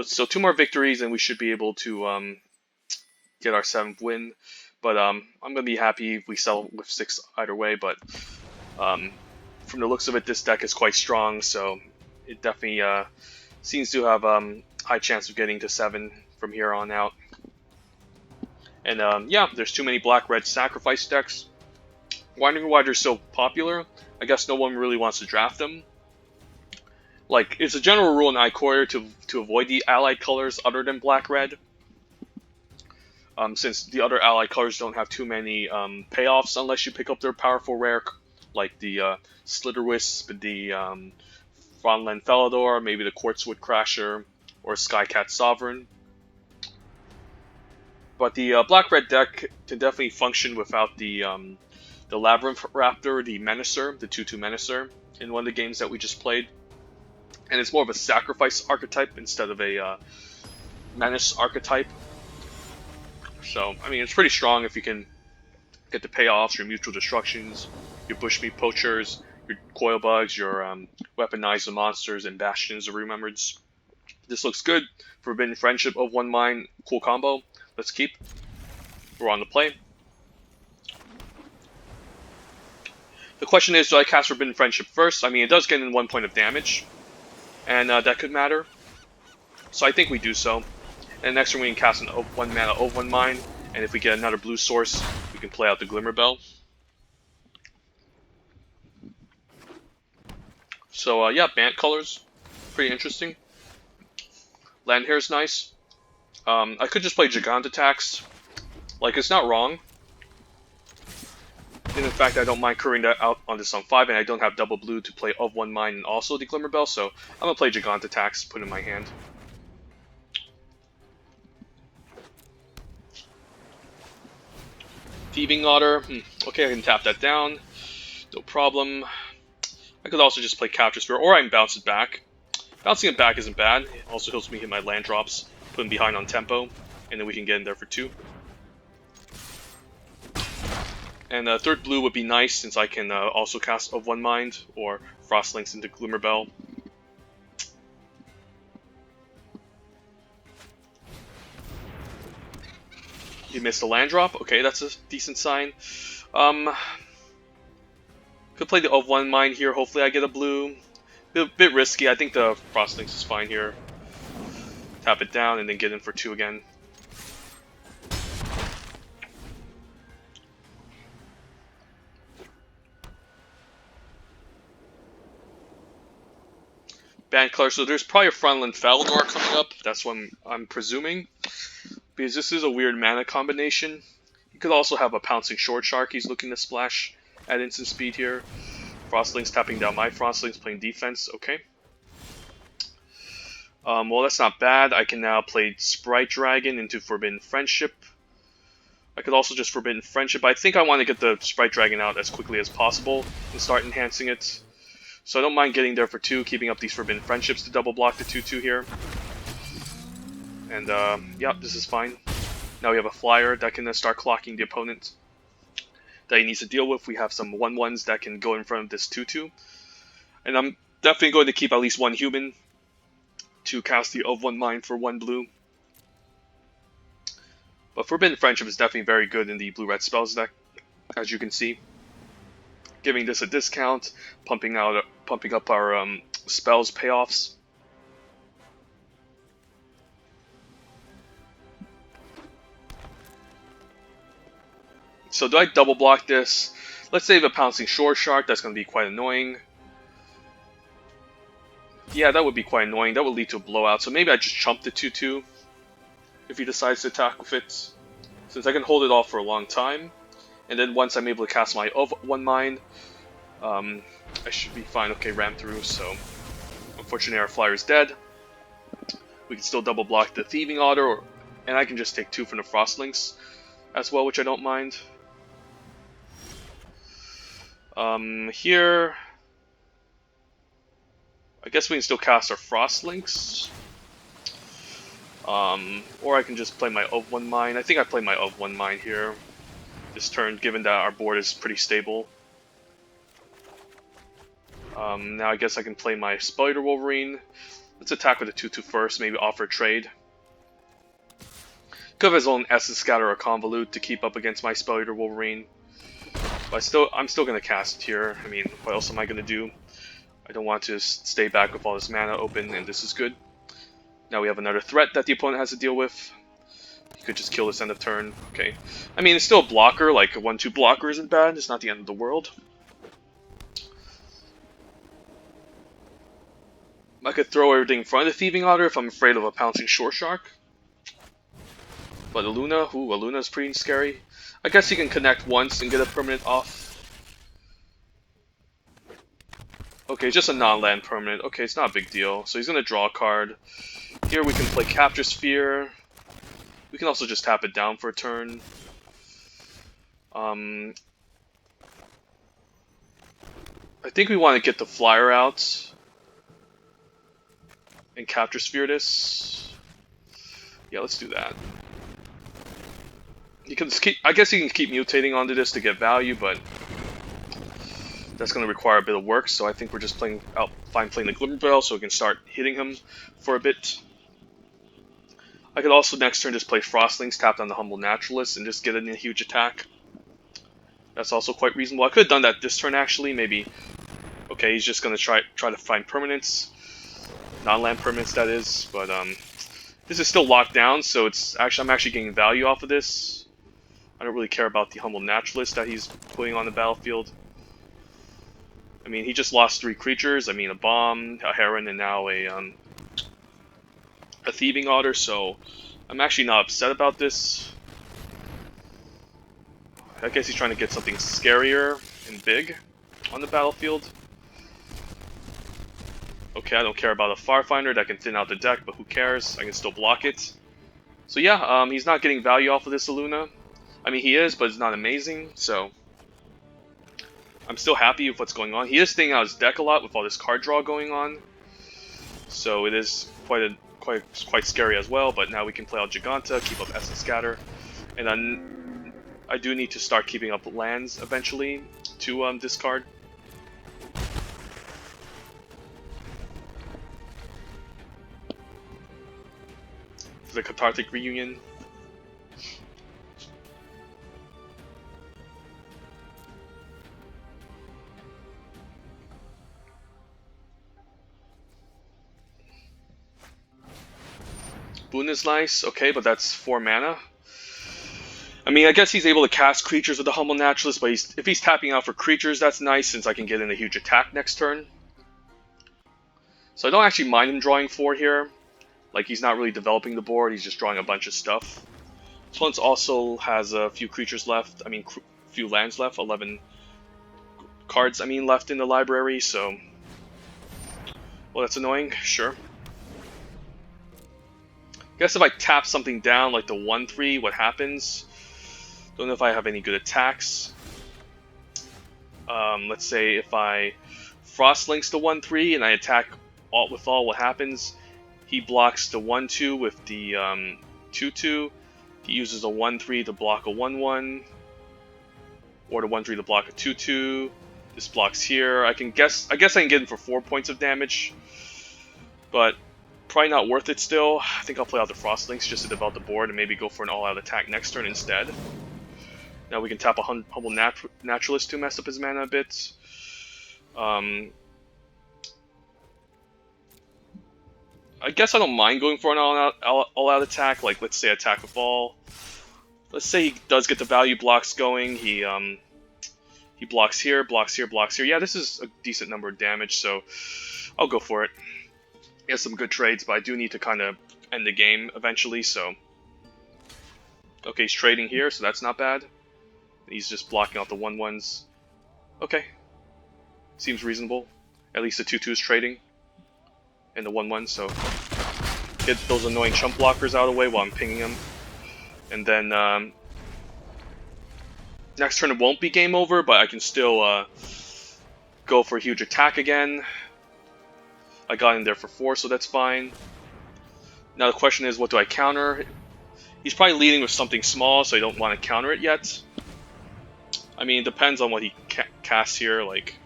so 2 more victories and we should be able to get our 7th win. But I'm gonna be happy if we sell with 6 either way. But from the looks of it, this deck is quite strong, so it definitely seems to have high chance of getting to 7 from here on out. And yeah, there's too many black-red sacrifice decks. Wondering why they're so popular. I guess no one really wants to draft them. Like, it's a general rule in Ikoria to avoid the allied colors other than black-red. Since the other allied colors don't have too many payoffs unless you pick up their powerful rare, like the Slitherwisp, the Fronland Felidor, maybe the Quartzwood Crasher, or Skycat Sovereign. But the black-red deck can definitely function without the Labyrinth Raptor, the Menacer, the 2/2 Menacer, in one of the games that we just played. And it's more of a sacrifice archetype instead of a Menace archetype. So, I mean, it's pretty strong if you can get the payoffs, your mutual destructions, your bushmeat poachers, your coil bugs, your weaponize the monsters, and bastions of remembrance. This looks good. Forbidden Friendship of 1 mine, cool combo. Let's keep. We're on the play. The question is, do I cast Forbidden Friendship first? I mean, it does get in 1 point of damage, and that could matter. So I think we do so. And next turn we can cast an 1 mana of 1 mine, and if we get another blue source, we can play out the Glimmer Bell. So yeah, Bant colors, pretty interesting. Land Hair is nice. I could just play Gigant attacks. Like, it's not wrong. And in fact, I don't mind currying that out on this on 5, and I don't have double blue to play of 1 mine and also the Glimmer Bell, so I'm gonna play Gigant attacks, put in my hand. Thieving Otter. Okay, I can tap that down. No problem. I could also just play Capture Spirit, or I can bounce it back. Bouncing it back isn't bad. It also helps me hit my land drops, put them behind on tempo, and then we can get in there for 2. And third blue would be nice, since I can also cast of 1 Mind, or Frostlinks into Glimmer Bell. You missed a land drop? Okay, that's a decent sign. Could play the of 1 Mind here, hopefully I get a blue. Bit risky, I think the Frostlinks is fine here. Tap it down and then get in for 2 again. Band color, so there's probably a Fronland Felidor coming up, that's what I'm presuming. Because this is a weird mana combination. You could also have a Pouncing Short Shark he's looking to splash at instant speed here. Frostlinks tapping down my Frostlinks, playing defense, okay. Well, that's not bad. I can now play Sprite Dragon into Forbidden Friendship. I could also just Forbidden Friendship. I think I want to get the Sprite Dragon out as quickly as possible and start enhancing it. So I don't mind getting there for 2, keeping up these Forbidden Friendships to double block the 2/2 here. And yeah, this is fine. Now we have a flyer that can start clocking the opponent that he needs to deal with. We have some 1/1s that can go in front of this 2/2. And I'm definitely going to keep at least 1 human to cast the of 1 mine for 1 blue. But Forbidden Friendship is definitely very good in the blue-red spells deck, as you can see. Giving this a discount, pumping up our spells payoffs. So do I double block this? Let's save a Pouncing Shore Shark, that's going to be quite annoying. Yeah, that would be quite annoying, that would lead to a blowout, so maybe I just chump the 2/2 if he decides to attack with it. Since I can hold it off for a long time, and then once I'm able to cast my of 1 mine, I should be fine. Okay, ram through, so unfortunately our flyer is dead. We can still double block the Thieving Otter, and I can just take 2 from the Frostlinks as well, which I don't mind. Here, I guess we can still cast our Frostlinks. Or I can just play my of 1 mine. I think I play my of 1 mine here this turn, given that our board is pretty stable. Now I guess I can play my Spider Wolverine. Let's attack with a 2/2 first, maybe offer a trade. Could have his own Essence Scatter or Convolute to keep up against my Spell-Eater Wolverine. But I'm still going to cast here. I mean, what else am I going to do? I don't want to stay back with all this mana open, and this is good. Now we have another threat that the opponent has to deal with. He could just kill this end of turn. Okay. I mean, it's still a blocker. Like, a 1-2 blocker isn't bad. It's not the end of the world. I could throw everything in front of the Thieving Otter if I'm afraid of a pouncing Shore Shark. But a Luna? Ooh, a Luna is pretty scary. I guess he can connect once and get a permanent off. Okay, just a non-land permanent. Okay, it's not a big deal. So he's going to draw a card. Here we can play Capture Sphere. We can also just tap it down for a turn. I think we want to get the Flyer out and Capture Sphere this. Yeah, let's do that. You can keep, I guess you can keep mutating onto this to get value, but that's going to require a bit of work. So I think we're just playing the Glimmer Bell so we can start hitting him for a bit. I could also next turn just play Frostlings, tap down the Humble Naturalist, and just get in a huge attack. That's also quite reasonable. I could have done that this turn actually, maybe. Okay, he's just going to try to find permanents, non-land permanents that is, but this is still locked down, so I'm actually getting value off of this. I don't really care about the Humble Naturalist that he's putting on the battlefield. I mean, he just lost 3 creatures. I mean, a Bomb, a Heron, and now a Thieving Otter, so I'm actually not upset about this. I guess he's trying to get something scarier and big on the battlefield. Okay, I don't care about a Firefinder that can thin out the deck, but who cares? I can still block it. So yeah, he's not getting value off of this Luna. I mean, he is, but it's not amazing, so I'm still happy with what's going on. He is thinning out his deck a lot with all this card draw going on, so it is quite scary as well. But now we can play out Giganta, keep up Essence Scatter, and then I do need to start keeping up lands eventually to discard. For the Cathartic Reunion. Boon is nice, okay, but that's 4 mana. I mean, I guess he's able to cast creatures with the Humble Naturalist, but if he's tapping out for creatures, that's nice, since I can get in a huge attack next turn. So I don't actually mind him drawing 4 here. Like, he's not really developing the board, he's just drawing a bunch of stuff. This one also has a few creatures left, I mean, few lands left, 11 cards, left in the library, so... Well, that's annoying, sure. I guess if I tap something down, like the 1-3, what happens? Don't know if I have any good attacks. Let's say if I Frostlinks the 1-3 and I attack with all, what happens? He blocks the 1-2 with the 2-2. He uses a 1-3 to block a 1-1, or the 1-3 to block a 2-2. This blocks here. I guess I can get him for 4 points of damage, but probably not worth it still. I think I'll play out the Frostlinks just to develop the board and maybe go for an all-out attack next turn instead. Now we can tap a Humble Naturalist to mess up his mana a bit. I guess I don't mind going for an all-out attack, like let's say attack with all. Let's say he does get the value blocks going. He blocks here, blocks here, blocks here. Yeah, this is a decent number of damage, so I'll go for it. He has some good trades, but I do need to kind of end the game eventually, so... Okay, he's trading here, so that's not bad. He's just blocking out the 1-1s. Okay. Seems reasonable. At least the 2-2's trading. And the 1-1, so... Get those annoying chump blockers out of the way while I'm pinging them. And then, next turn it won't be game over, but I can still, go for a huge attack again. I got in there for 4, so that's fine. Now the question is, what do I counter? He's probably leading with something small, so I don't want to counter it yet. I mean, it depends on what he casts here. Like,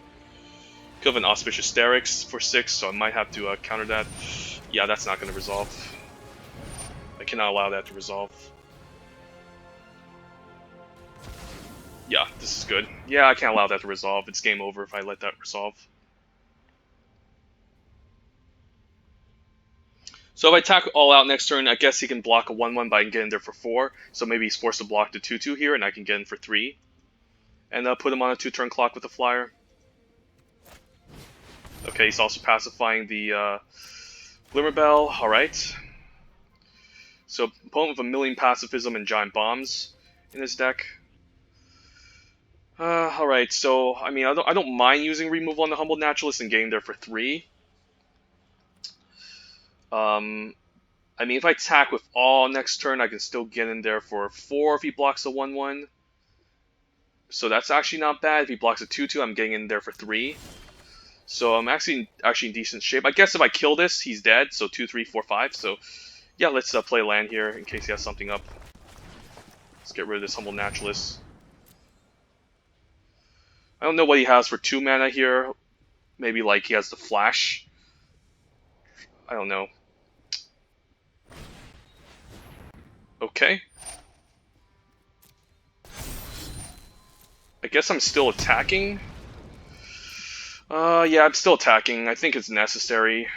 could have an Auspicious Sterix for 6, so I might have to counter that. Yeah, that's not going to resolve. I cannot allow that to resolve. Yeah, this is good. Yeah, I can't allow that to resolve. It's game over if I let that resolve. So if I attack all out next turn, I guess he can block a 1/1, but I can get in there for 4. So maybe he's forced to block the 2/2 here, and I can get in for 3. And put him on a 2-turn clock with a flyer. Okay, he's also pacifying the Glimmer Bell. Alright. So opponent with a million pacifism and giant bombs in his deck. Alright, so I mean I don't mind using removal on the Humble Naturalist and getting there for 3. I mean if I attack with all next turn I can still get in there for 4 if he blocks a 1/1. So that's actually not bad. If he blocks a 2/2 I'm getting in there for 3. So I'm actually in decent shape. I guess if I kill this, he's dead. So 2, 3, 4, 5. So yeah, let's play land here in case he has something up. Let's get rid of this Humble Naturalist. I don't know what he has for 2 mana here. Maybe like he has the Flash. I don't know. Okay. I guess I'm still attacking. Yeah, I'm still attacking. I think it's necessary.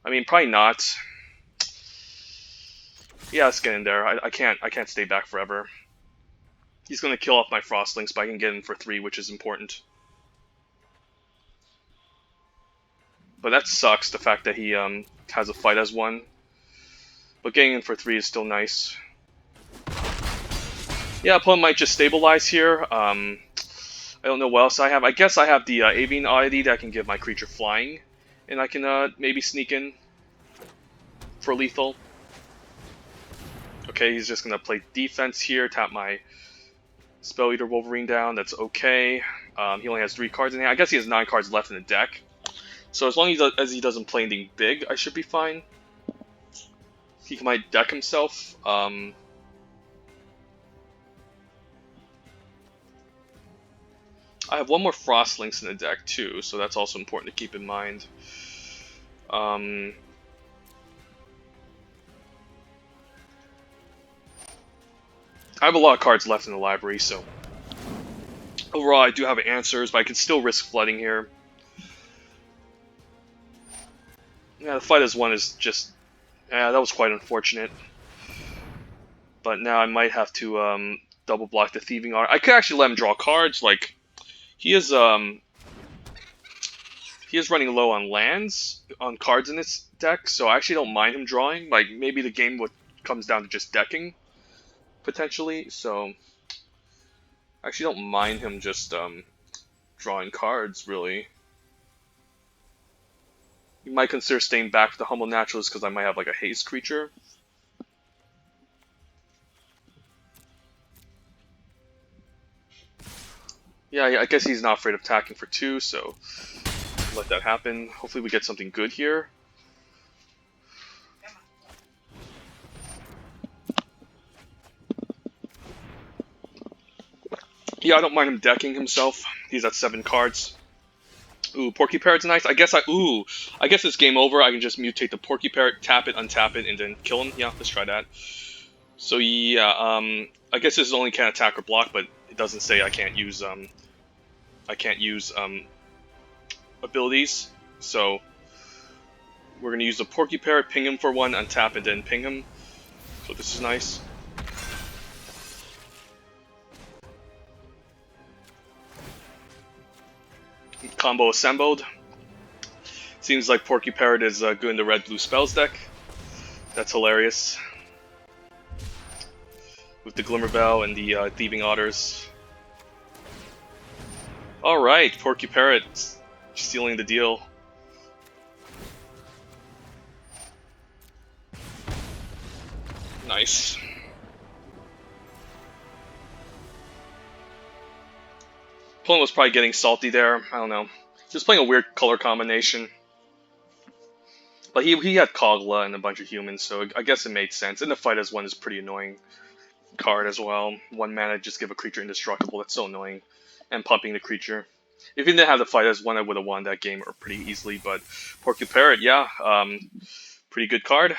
I mean, probably not. Yeah, let's get in there. I can't stay back forever. He's gonna kill off my Frostlings, but I can get in for 3, which is important. But that sucks, the fact that he has a fight as 1. But getting in for 3 is still nice. Yeah, opponent might just stabilize here. I don't know what else I have. I guess I have the Avian Oddity that can give my creature flying. And I can maybe sneak in for lethal. Okay, he's just going to play defense here, tap my Spell Eater Wolverine down. That's okay. He only has 3 cards in hand. I guess he has 9 cards left in the deck. So as long as he doesn't play anything big, I should be fine. He might deck himself. I have 1 more Frostlings in the deck too, so that's also important to keep in mind. I have a lot of cards left in the library, so overall I do have answers, but I can still risk flooding here. Yeah, the fight as 1 is just... yeah, that was quite unfortunate. But now I might have to double block the Thieving Art. I could actually let him draw cards, like... He is running low on lands, on cards in his deck, so I actually don't mind him drawing. Like, maybe the game comes down to just decking, potentially, so... I actually don't mind him just drawing cards, really. You might consider staying back with the Humble Naturalist because I might have like a haste creature. Yeah, I guess he's not afraid of attacking for 2, so let that happen. Hopefully we get something good here. Yeah, I don't mind him decking himself. He's at 7 cards. Ooh, Porky Parrot's nice. I guess it's game over. I can just mutate the Porky Parrot, tap it, untap it, and then kill him. Yeah, let's try that. So yeah, I guess this only can attack or block, but it doesn't say I can't use abilities. So we're gonna use the Porky Parrot, ping him for 1, untap, and then ping him. So this is nice. Combo assembled. Seems like Porky Parrot is good in the red-blue spells deck. That's hilarious. With the Glimmer Bell and the Thieving Otters. Alright, Porky Parrot stealing the deal. Nice. Opponent was probably getting salty there. I don't know. Just playing a weird color combination. But he had Kogla and a bunch of humans, so I guess it made sense. And the fight as 1 is pretty annoying card as well. 1 mana, just give a creature indestructible. That's so annoying. And pumping the creature. If he didn't have the fight as 1, I would have won that game or pretty easily. But Porky Parrot, yeah, pretty good card.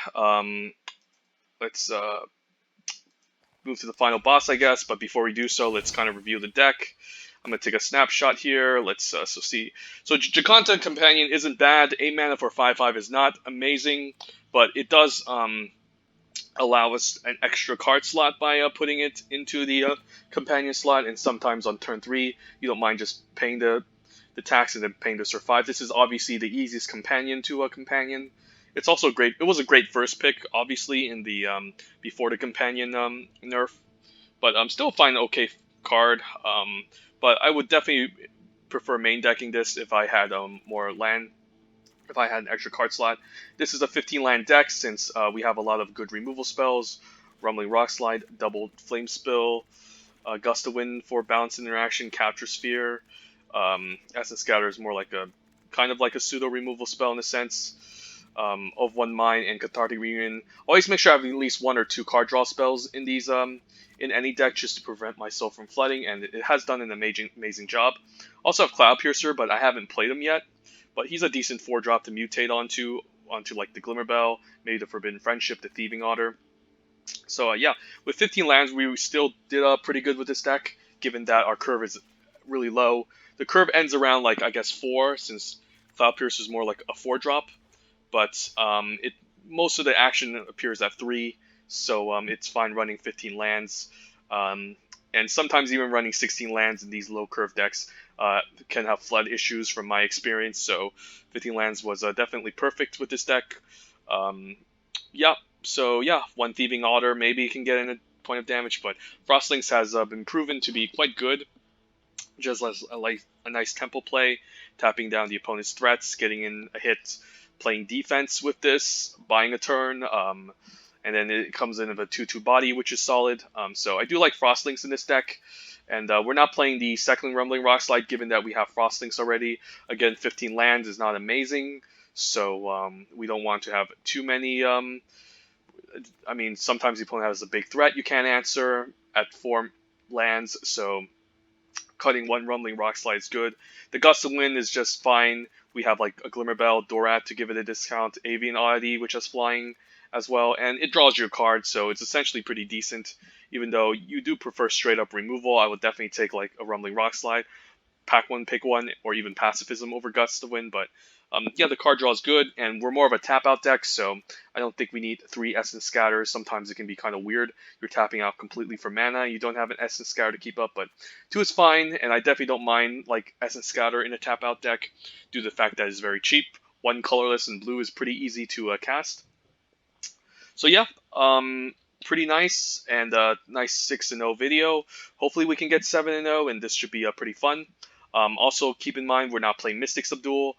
Let's move to the final boss, I guess. But before we do so, let's kind of review the deck. I'm gonna take a snapshot here. Let's see. So Jacanta Companion isn't bad. 8 mana for 5/5 is not amazing, but it does allow us an extra card slot by putting it into the companion slot, and sometimes on turn 3 you don't mind just paying the tax and then paying to survive. This is obviously the easiest companion to a companion. It's also great. It was a great first pick, obviously, in the before the companion nerf, but I'm still fine. Okay card, but I would definitely prefer main decking this if I had more land. If I had an extra card slot. This is a 15 land deck since we have a lot of good removal spells. Rumbling Rock Slide, Double Flame Spill, Gust of Wind for balance interaction, Capture Sphere. Essence Scatter is more like a kind of like a pseudo removal spell in a sense. Of One Mind and Cathartic Reunion. Always make sure I have at least 1 or 2 card draw spells in these in any deck just to prevent myself from flooding, and it has done an amazing job. Also have Cloud Piercer, but I haven't played him yet. But he's a decent 4-drop to mutate onto like the Glimmerbell, maybe the Forbidden Friendship, the Thieving Otter. So yeah, with 15 lands, we still did pretty good with this deck, given that our curve is really low. The curve ends around like I guess 4, since Cloud Piercer is more like a 4-drop. But most of the action appears at 3, so it's fine running 15 lands. And sometimes even running 16 lands in these low curve decks can have flood issues from my experience. So 15 lands was definitely perfect with this deck. Yeah, so yeah, 1 Thieving Otter maybe can get in a point of damage, but Frostlings has been proven to be quite good. Just like a nice tempo play, tapping down the opponent's threats, getting in a hit, playing defense with this, buying a turn, and then it comes in with a 2/2 body, which is solid. So I do like Frostlings in this deck, and we're not playing the second Rumbling Rock Slide, given that we have Frostlings already. Again, 15 lands is not amazing, so we don't want to have too many. I mean, sometimes the opponent has a big threat you can't answer at 4 lands, so cutting 1 Rumbling Rock Slide is good. The Gust of Wind is just fine. We have like a Glimmerbell, Dorat to give it a discount, Avian Oddity, which has flying as well, and it draws you a card, so it's essentially pretty decent. Even though you do prefer straight up removal, I would definitely take like a Rumbling Rock Slide, pack 1, pick 1, or even Pacifism over Gust of Wind. But yeah, the card draw is good, and we're more of a tap out deck, so I don't think we need 3 Essence Scatters. Sometimes it can be kind of weird. You're tapping out completely for mana. You don't have an Essence Scatter to keep up, but 2 is fine, and I definitely don't mind like Essence Scatter in a tap out deck due to the fact that it's very cheap. 1 colorless and blue is pretty easy to cast. So yeah, pretty nice, and nice 6-0 video. Hopefully we can get 7-0, and this should be pretty fun. Also, keep in mind we're not playing Mystic Subdual.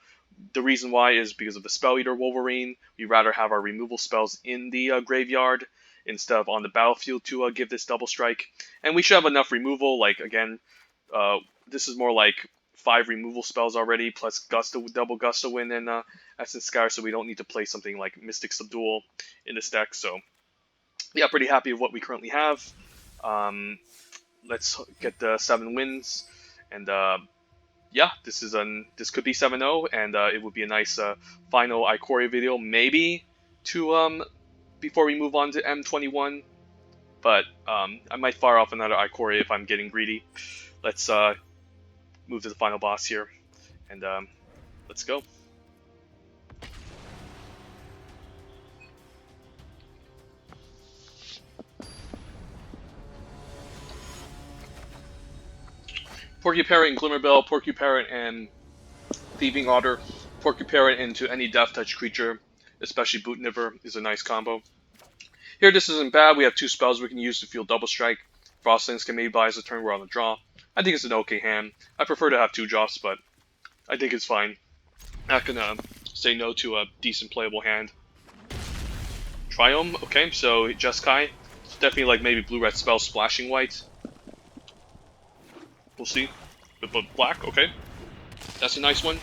The reason why is because of the Spell Eater Wolverine. We'd rather have our removal spells in the graveyard instead of on the battlefield to give this double strike. And we should have enough removal. Like again, this is more like 5 removal spells already, plus double Gust of Wind and Essence Scatter, so we don't need to play something like Mystic Subdual in this deck. So yeah, pretty happy with what we currently have. Let's get the 7 wins, and yeah, this could be 7-0, and it would be a nice final Ikoria video, maybe to before we move on to M21. But I might fire off another Ikoria if I'm getting greedy. Let's move to the final boss here, and let's go. Porcupine and Glimmerbell, Porcupine and Thieving Otter, Porcupine into any Death Touch creature, especially Bootniver, is a nice combo. Here, this isn't bad. We have 2 spells we can use to field Double Strike. Frostlings can maybe buy us a turn we're on the draw. I think it's an okay hand. I prefer to have 2 drops, but I think it's fine. Not gonna say no to a decent playable hand. Triome, okay, so Jeskai. It's definitely like maybe blue-red spell splashing white. We'll see. But black, okay. That's a nice one.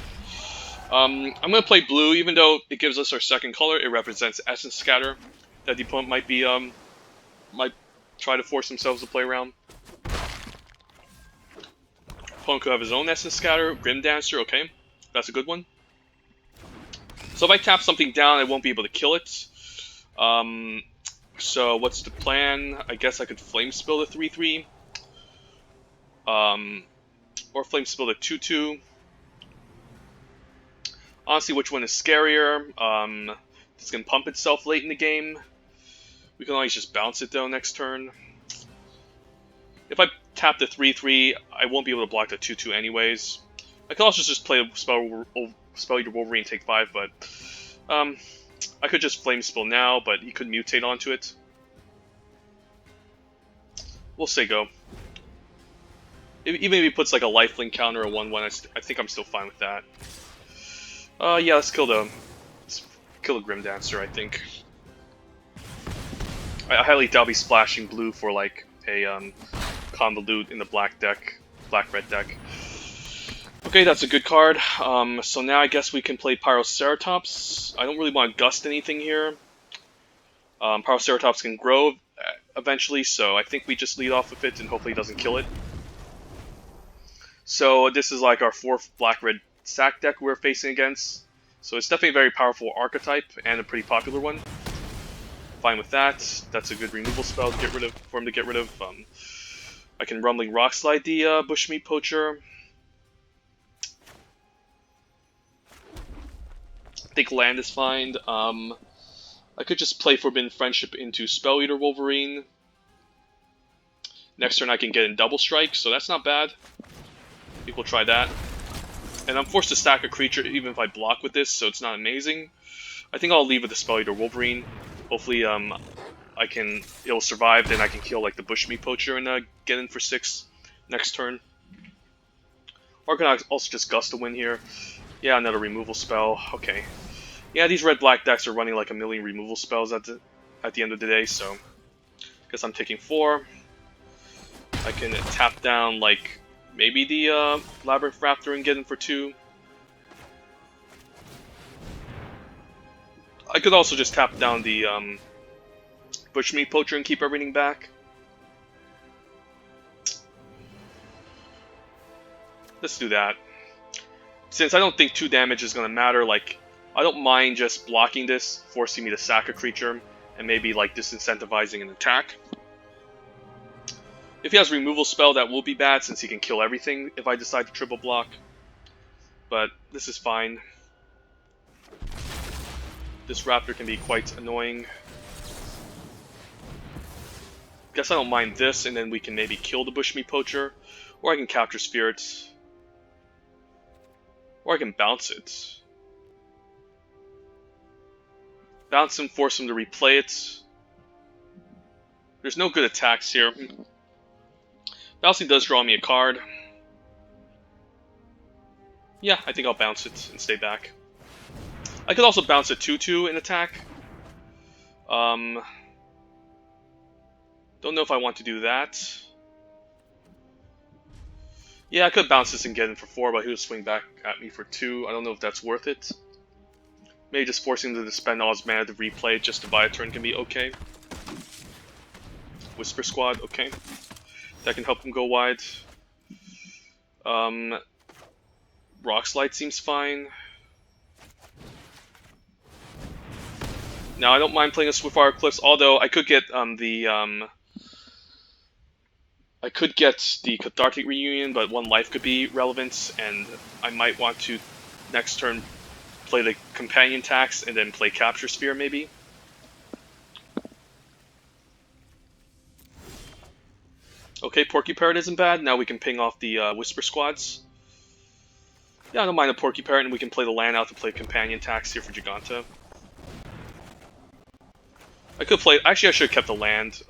I'm gonna play blue, even though it gives us our second color. It represents Essence Scatter that the opponent might try to force themselves to play around. Opponent could have his own Essence Scatter, Grim Dancer, okay. That's a good one. So if I tap something down, I won't be able to kill it. So what's the plan? I guess I could flame spill the 3/3, or flame spill the 2/2. Honestly, which one is scarier? This can pump itself late in the game. We can always just bounce it though next turn. If I tap the 3/3, I won't be able to block the 2/2 anyways. I could also just play a Spell Eater Wolverine take 5, but I could just Flame Spill now, but he could mutate onto it. We'll say go. Even if he puts like a lifelink counter or 1/1, I think I'm still fine with that. Yeah, let's kill the Grim Dancer, I think. I highly doubt he's splashing blue for like a Convolute in the black-red deck. Okay, that's a good card. So now I guess we can play Pyroceratops. I don't really want to gust anything here. Pyroceratops can grow eventually, so I think we just lead off with it and hopefully it doesn't kill it. So this is like our 4th black-red sack deck we're facing against. So it's definitely a very powerful archetype and a pretty popular one. Fine with that. That's a good removal spell to get rid of, for him to get rid of. I can Rumbling Rock Slide the Bushmeat Poacher. I think land is fine. I could just play Forbidden Friendship into Spell Eater Wolverine. Next turn I can get in Double Strike, so that's not bad. I think we'll try that. And I'm forced to stack a creature even if I block with this, so it's not amazing. I think I'll leave with the Spell Eater Wolverine. Hopefully it'll survive, then I can kill like the Bushmeat Poacher and get in for 6 next turn. Or can I also just Gust to win here? Yeah, another removal spell. Okay. Yeah, these red-black decks are running like a million removal spells at the end of the day, so guess I'm taking 4. I can tap down like maybe the Labyrinth Raptor and get in for 2. I could also just tap down the Bushmeat Poacher and keep everything back. Let's do that. Since I don't think 2 damage is going to matter, like, I don't mind just blocking this, forcing me to sack a creature, and maybe like disincentivizing an attack. If he has removal spell, that will be bad since he can kill everything if I decide to triple block. But this is fine. This Raptor can be quite annoying. Guess I don't mind this, and then we can maybe kill the Bushmeat Poacher. Or I can Capture Spirit. Or I can bounce it. Bounce him, force him to replay it. There's no good attacks here. Bouncing does draw me a card. Yeah, I think I'll bounce it and stay back. I could also bounce a 2/2 in attack. Don't know if I want to do that. Yeah, I could bounce this and get in for 4, but he would swing back at me for 2. I don't know if that's worth it. Maybe just forcing him to spend all his mana to replay it just to buy a turn can be okay. Whisper Squad, okay. That can help him go wide. Rock Slide seems fine. Now I don't mind playing a Swiftfire Eclipse, although I could get the Cathartic Reunion, but 1 life could be relevant, and I might want to next turn play the Companion Tax and then play Capture Sphere maybe. Okay, Porky Parrot isn't bad. Now we can ping off the Whisper Squads. Yeah, I don't mind a Porky Parrot, and we can play the land out to play Companion Tax here for Giganta. I could play... Actually, I should have kept the land.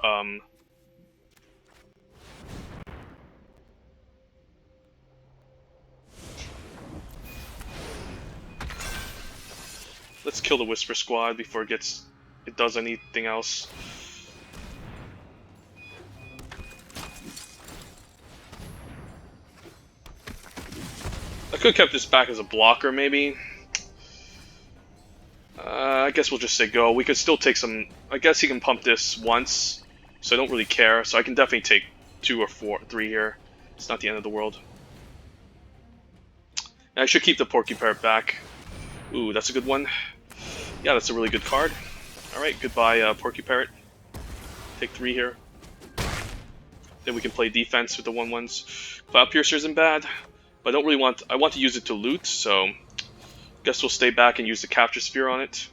Let's kill the Whisper Squad before it does anything else. I could have kept this back as a blocker, maybe. I guess we'll just say go. We could still take some... I guess he can pump this once, so I don't really care. So I can definitely take 2 or 3 here. It's not the end of the world. And I should keep the Porky Parrot back. Ooh, that's a good one. Yeah, that's a really good card. Alright, goodbye, Porky Parrot. Take 3 here. Then we can play defense with the 1/1s. Cloud Piercer isn't bad, but I don't really want. I want to use it to loot, so guess we'll stay back and use the Capture Sphere on it.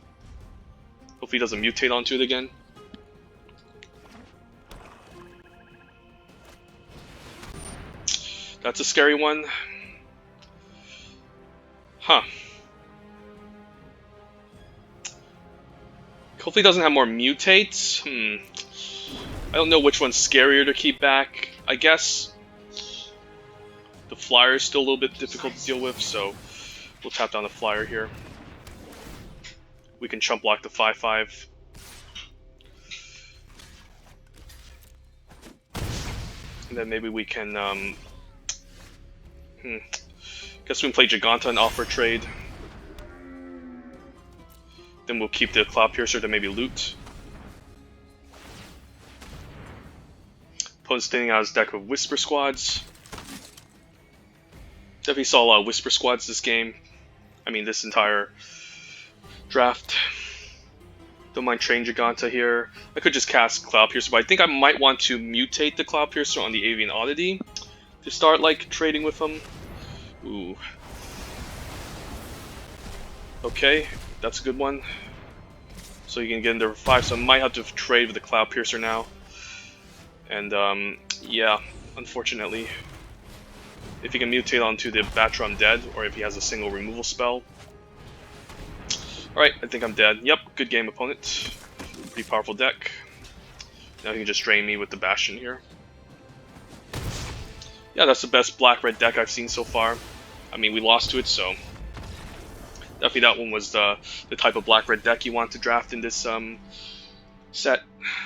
Hopefully, he doesn't mutate onto it again. That's a scary one. Huh. Hopefully, he doesn't have more mutates. I don't know which one's scarier to keep back. I guess the flyer is still a little bit difficult to deal with, so we'll tap down the flyer here. We can chump block the 5/5. And then maybe we can, guess we can play Giganta and offer trade. Then we'll keep the Cloud Piercer to maybe loot. Opponent's thinning out his deck with Whisper Squads. Definitely saw a lot of Whisper Squads this game. I mean, this entire draft. Don't mind trading Giganta here. I could just cast Cloud Piercer, but I think I might want to mutate the Cloud Piercer on the Avian Oddity to start, like, trading with him. Ooh. Okay, that's a good one. So you can get into 5, so I might have to trade with the Cloud Piercer now. And, yeah, unfortunately. If he can mutate onto the Batra, I'm dead, or if he has a single removal spell. Alright, I think I'm dead. Yep, good game, opponent. Pretty powerful deck. Now he can just drain me with the Bastion here. Yeah, that's the best black-red deck I've seen so far. I mean, we lost to it, so definitely that one was the type of black-red deck you want to draft in this set,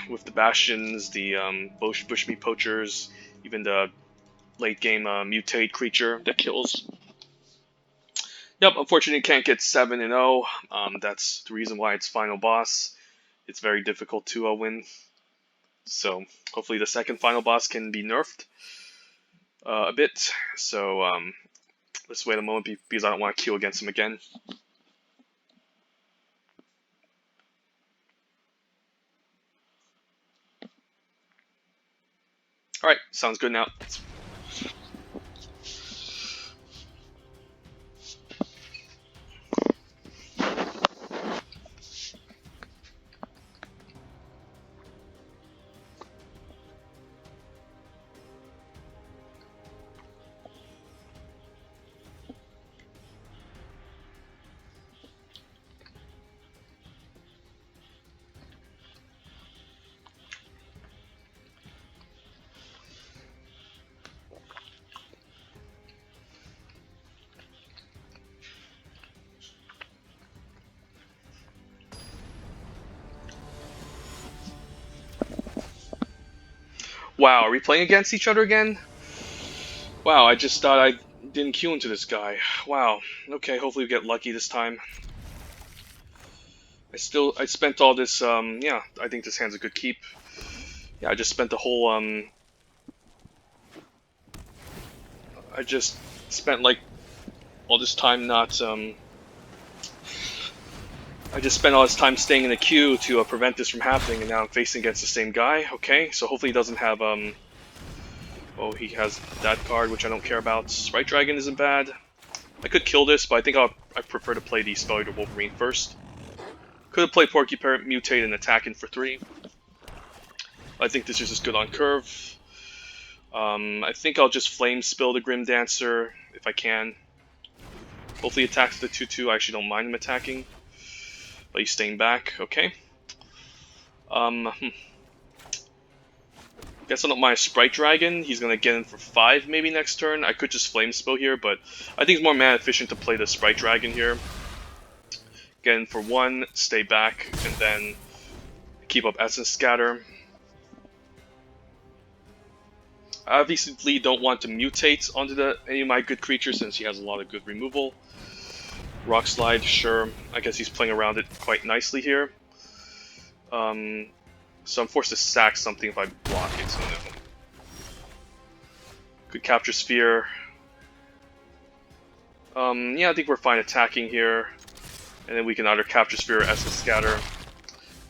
with the Bastions, the Bushmeat Poachers, even the late-game mutate creature that kills. Yep, unfortunately can't get 7-0. That's the reason why it's final boss. It's very difficult to win. So hopefully the second final boss can be nerfed a bit. So let's wait a moment because I don't want to queue against him again. Alright, sounds good now. Wow, are we playing against each other again? Wow, I just thought I didn't queue into this guy. Wow. Okay, hopefully we get lucky this time. I spent all this, yeah, I think this hand's a good keep. Yeah, I just spent the whole, I just spent, like, all this time not, I just spent all this time staying in the queue to prevent this from happening, and now I'm facing against the same guy. Okay, so hopefully he doesn't have, oh, he has that card, which I don't care about. Sprite Dragon isn't bad. I could kill this, but I think I prefer to play the Spell Eater Wolverine first. Could have played Porky Parrot, Mutate, and attack in for 3. I think this is just good on curve. I think I'll just Flame Spill the Grim Dancer, if I can. Hopefully he attacks the 2/2, I actually don't mind him attacking. But he's staying back, okay. Guess I don't mind Sprite Dragon. He's gonna get in for 5 maybe next turn. I could just Flame Spill here, but I think it's more mana efficient to play the Sprite Dragon here. Get in for 1, stay back, and then keep up Essence Scatter. I obviously don't want to mutate onto any of my good creatures since he has a lot of good removal. Rock Slide, sure. I guess he's playing around it quite nicely here. So I'm forced to sack something if I block it, so no. Could Capture Sphere. Yeah, I think we're fine attacking here. And then we can either Capture Sphere or Essence Scatter.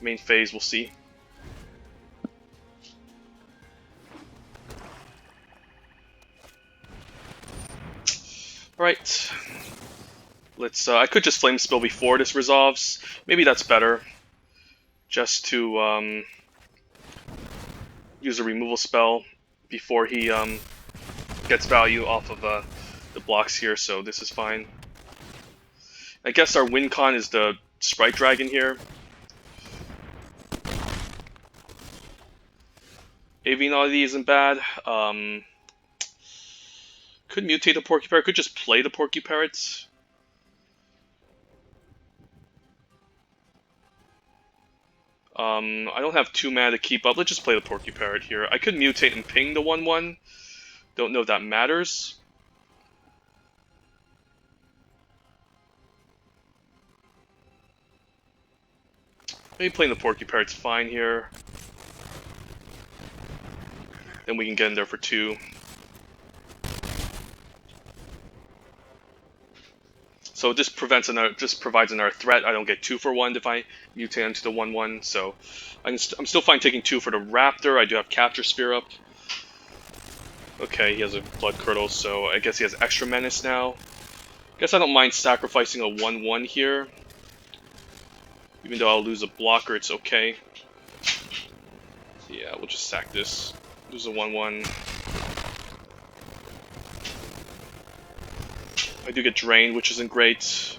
Main phase, we'll see. Alright. Let's, I could just Flame Spill before this resolves. Maybe that's better. Just to, use a removal spell before he, gets value off of, the blocks here, so this is fine. I guess our win con is the Sprite Dragon here. Avianality isn't bad. Could mutate the Porcupine, could just play the Porcupirates. I don't have 2 mana to keep up. Let's just play the Porcupirate here. I could mutate and ping the 1/1. Don't know if that matters. Maybe playing the Porcupirate's fine here. Then we can get in there for 2. So this provides another threat. I don't get 2 for 1 if I mutate into the 1/1. So I'm still fine taking 2 for the Raptor. I do have Capture Spear up. Okay, he has a Blood Curdle, so I guess he has extra Menace now. Guess I don't mind sacrificing a 1/1 here. Even though I'll lose a blocker, it's okay. Yeah, we'll just sack this. Lose a 1/1. I do get drained, which isn't great.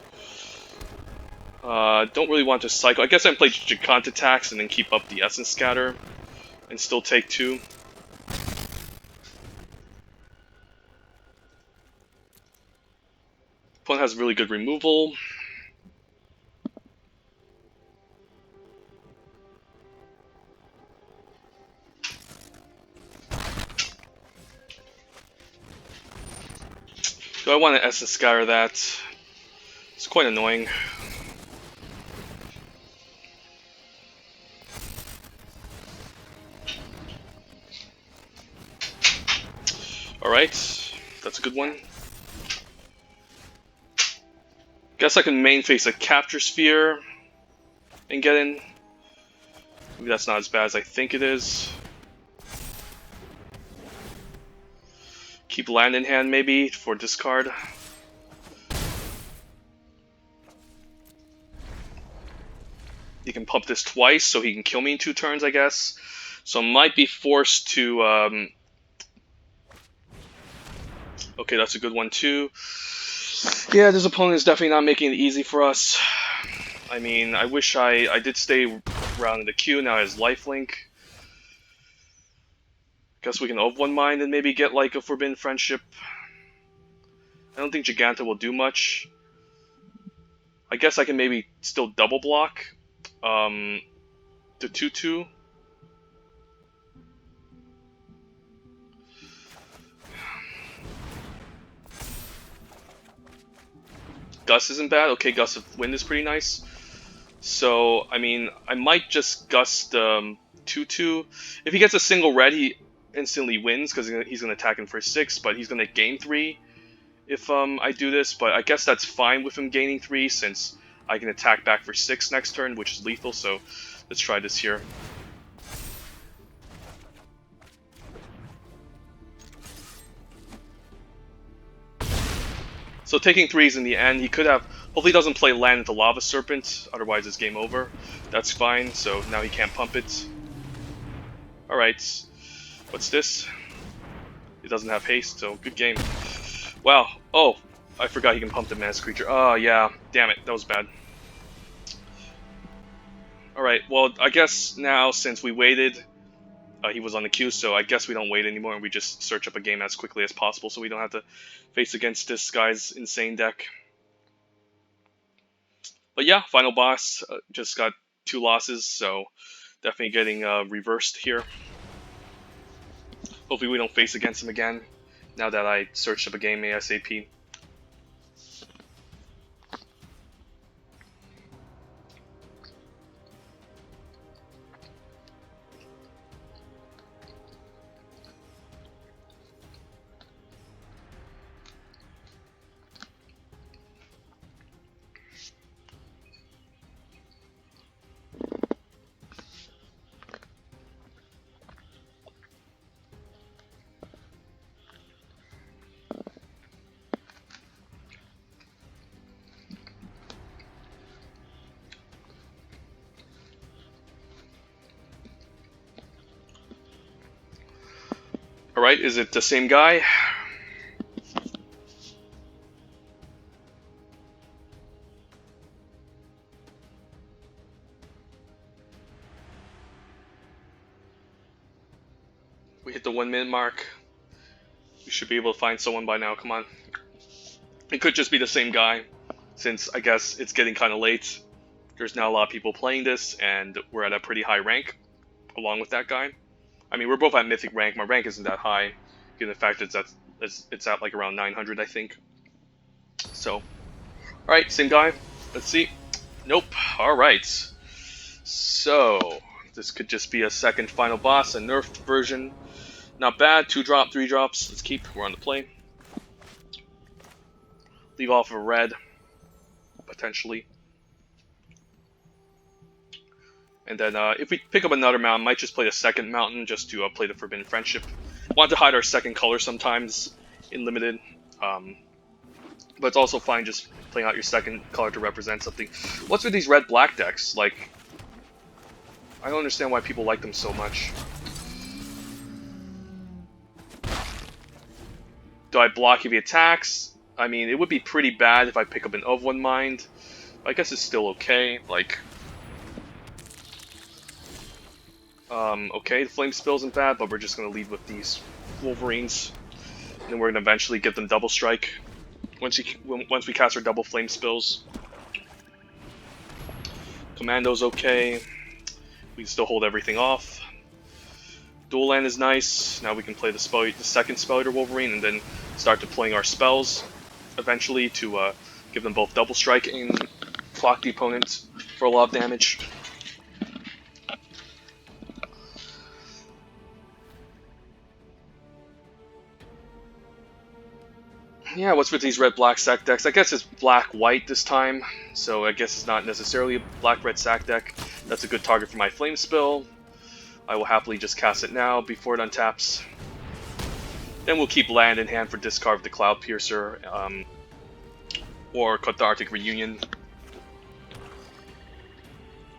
Don't really want to cycle. I guess I can play Giganta Tax and then keep up the Essence Scatter and still take 2. Opponent has really good removal. Do I want to Essence Scatter that? It's quite annoying. Alright, that's a good one. Guess I can main face a Capture Sphere and get in. Maybe that's not as bad as I think it is. Keep land in hand maybe for discard. He can pump this twice so he can kill me in 2 turns, I guess. So I might be forced to... Okay, that's a good one too. Yeah, this opponent is definitely not making it easy for us. I mean, I wish I did stay around in the queue. Now he has lifelink. Guess we can Ove One Mind and maybe get like a Forbidden Friendship. I don't think Giganta will do much. I guess I can maybe still double block the 2/2. Gust isn't bad. Okay, Gust of Wind is pretty nice. So, I mean, I might just Gust 2/2. If he gets a single red, he instantly wins because he's going to attack him for 6, but he's going to gain 3 if I do this. But I guess that's fine with him gaining 3 since I can attack back for 6 next turn, which is lethal. So let's try this here. So taking 3s in the end, he could have... Hopefully he doesn't play land into Lava Serpent, otherwise it's game over. That's fine, so now he can't pump it. Alright, what's this? He doesn't have haste, so good game. Wow, oh, I forgot he can pump the Menace creature. Oh yeah, damn it, that was bad. Alright, well, I guess now since we waited, he was on the queue, so I guess we don't wait anymore and we just search up a game as quickly as possible so we don't have to face against this guy's insane deck. But yeah, final boss, just got 2 losses, so definitely getting reversed here. Hopefully we don't face against him again, now that I searched up a game ASAP. Alright, is it the same guy? We hit the 1 minute mark. We should be able to find someone by now, come on. It could just be the same guy, since I guess it's getting kind of late. There's not a lot of people playing this, and we're at a pretty high rank, along with that guy. I mean, we're both at Mythic rank. My rank isn't that high, given the fact that it's at like around 900, I think. So, alright, same guy. Let's see. Nope. Alright. So, this could just be a second final boss, a nerfed version. Not bad. 2-drop, 3 drops. Let's keep. We're on the play. Leave off a red, potentially. And then if we pick up another mountain, might just play the second mountain just to play the Forbidden Friendship. Want to hide our second color sometimes in limited, but it's also fine just playing out your second color to represent something. What's with these red-black decks? Like, I don't understand why people like them so much. Do I block if he attacks? I mean, it would be pretty bad if I pick up an of one mind. I guess it's still okay. Like, okay, the Flame Spill isn't bad, but we're just gonna lead with these Wolverines, and then we're gonna eventually give them double strike once we cast our double Flame Spills. Commando's okay. We can still hold everything off. Dual land is nice. Now we can play the second Spell Eater Wolverine, and then start deploying our spells eventually to give them both double strike and clock the opponent for a lot of damage. Yeah, what's with these red-black sack decks? I guess it's black-white this time, so I guess it's not necessarily a black-red sack deck. That's a good target for my Flame Spill. I will happily just cast it now before it untaps. Then we'll keep land in hand for discard of the Cloud Piercer, or Cathartic Reunion.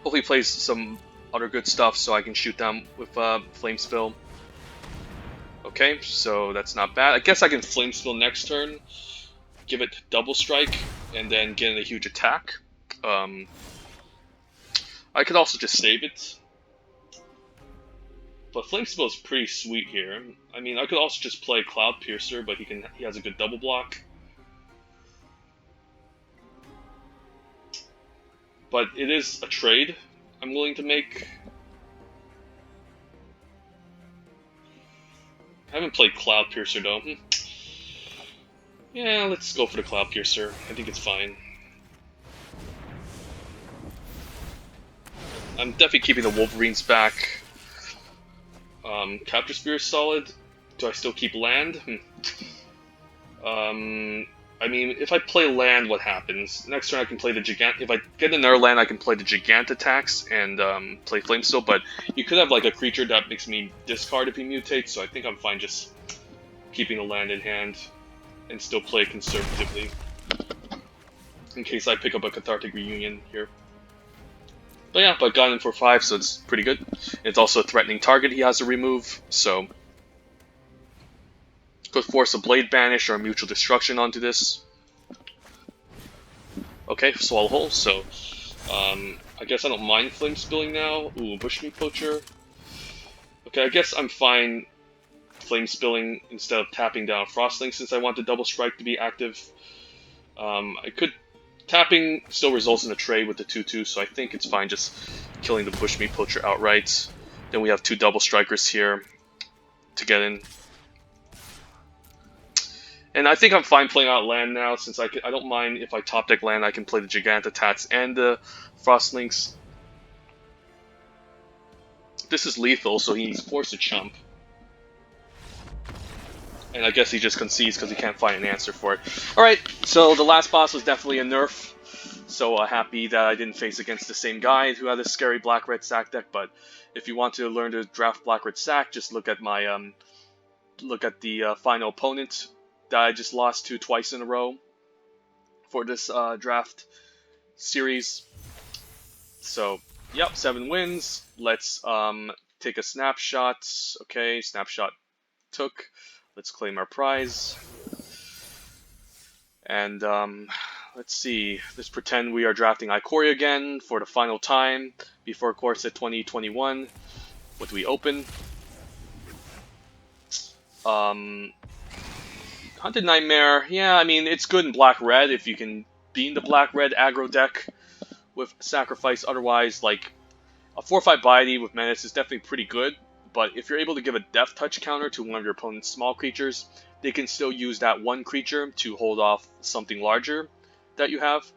Hopefully plays some other good stuff so I can shoot them with Flame Spill. Okay, so that's not bad. I guess I can Flame Spill next turn, give it double strike, and then get in a huge attack. I could also just save it. But Flame Spill is pretty sweet here. I mean, I could also just play Cloud Piercer, but he has a good double block. But it is a trade I'm willing to make. I haven't played Cloud Piercer though. Yeah, let's go for the Cloud Piercer. I think it's fine. I'm definitely keeping the Wolverines back. Capture Spear is solid. Do I still keep land? I mean, if I play land, what happens? Next turn I can play the Gigant. If I get another land, I can play the Gigant attacks and play Flame Still. But you could have like a creature that makes me discard if he mutates. So I think I'm fine just keeping the land in hand and still play conservatively in case I pick up a Cathartic Reunion here. But yeah, but got him for 5, so it's pretty good. It's also a threatening target he has to remove, so could force a Blade Banish or a Mutual Destruction onto this. Okay, Swallow Hole, so I guess I don't mind Flame Spilling now. Ooh, Bushmeat Poacher. Okay, I guess I'm fine Flame Spilling instead of tapping down Frostling since I want the Double Strike to be active. I could... Tapping still results in a trade with the 2/2, so I think it's fine just killing the Bushmeat Poacher outright. Then we have 2 Double Strikers here to get in. And I think I'm fine playing out land now, since I don't mind if I top deck land, I can play the Gigant attacks and the Frostlinks. This is lethal, so he's forced to chump. And I guess he just concedes because he can't find an answer for it. Alright, so the last boss was definitely a nerf. So happy that I didn't face against the same guy who had a scary black-red sack deck. But if you want to learn to draft black-red sack, just look at my the final opponent that I just lost to twice in a row for this draft series. So, yep, 7 wins. Let's take a snapshot. Okay, snapshot took. Let's claim our prize. And let's see. Let's pretend we are drafting Ikoria again for the final time before course at 2021. What do we open? Hunted Nightmare. Yeah, I mean, it's good in black-red if you can beat the black-red aggro deck with Sacrifice. Otherwise, like, a 4/5 Body with Menace is definitely pretty good. But if you're able to give a Death Touch counter to one of your opponent's small creatures, they can still use that one creature to hold off something larger that you have.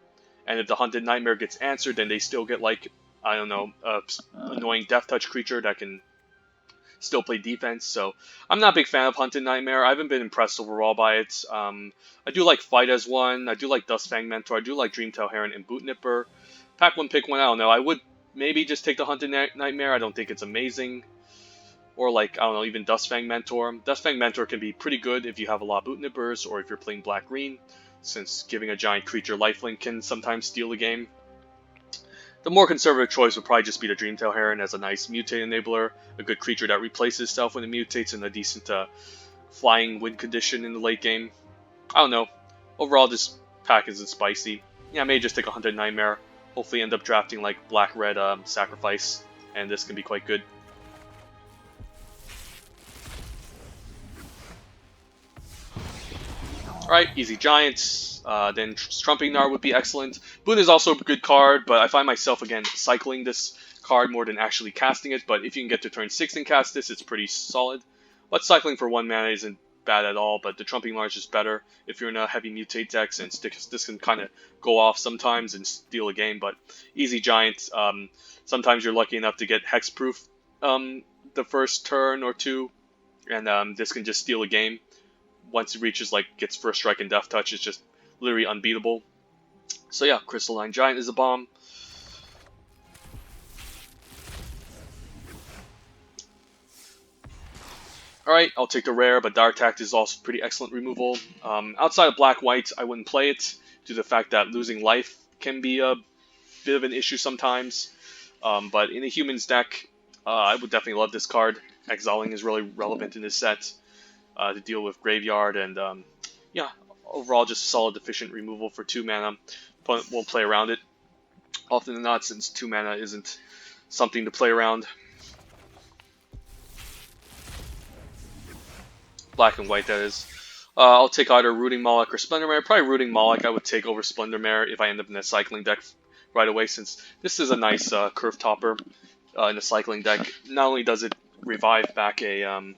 And if the Hunted Nightmare gets answered, then they still get, like, I don't know, a annoying Death Touch creature that can still play defense. So I'm not a big fan of Hunted Nightmare. I haven't been impressed overall by it. I do like Fight as one. I do like Dustfang Mentor. I do like Dreamtail Heron and Boot Nipper. Pack one, pick one. I don't know. I would maybe just take the Hunted Nightmare. I don't think it's amazing. Or like, I don't know, even Dustfang Mentor. Dustfang Mentor can be pretty good if you have a lot of Boot Nippers or if you're playing black-green, since giving a giant creature lifelink can sometimes steal the game. The more conservative choice would probably just be the Dreamtail Heron as a nice mutate enabler, a good creature that replaces itself when it mutates, and a decent flying win condition in the late game. I don't know. Overall, this pack isn't spicy. Yeah, I may just take a Hunted Nightmare. Hopefully end up drafting like black-red Sacrifice, and this can be quite good. Alright, easy Giants. Then Trumping Nar would be excellent. Boon is also a good card, but I find myself, again, cycling this card more than actually casting it. But if you can get to turn 6 and cast this, it's pretty solid. But cycling for 1 mana isn't bad at all, but the Trumping Nar is just better if you're in a heavy mutate deck, since this can kind of go off sometimes and steal a game. But easy Giant, sometimes you're lucky enough to get Hexproof the first turn or two, and this can just steal a game. Once it reaches, like, gets First Strike and Death Touch, it's just literally unbeatable. So yeah, Crystalline Giant is a bomb. Alright, I'll take the rare, but Dark Tact is also pretty excellent removal. Outside of black-white, I wouldn't play it, due to the fact that losing life can be a bit of an issue sometimes. But in a Humans deck, I would definitely love this card. Exiling is really relevant in this set. To deal with Graveyard, and yeah, overall just solid efficient removal for 2 mana. Opponent won't play around it often than not, since 2 mana isn't something to play around. Black and white, that is. I'll take either Rooting Moloch or Splendor Mare. Probably Rooting Moloch I would take over Splendor Mare if I end up in a cycling deck right away, since this is a nice curve topper in a cycling deck. Not only does it revive back a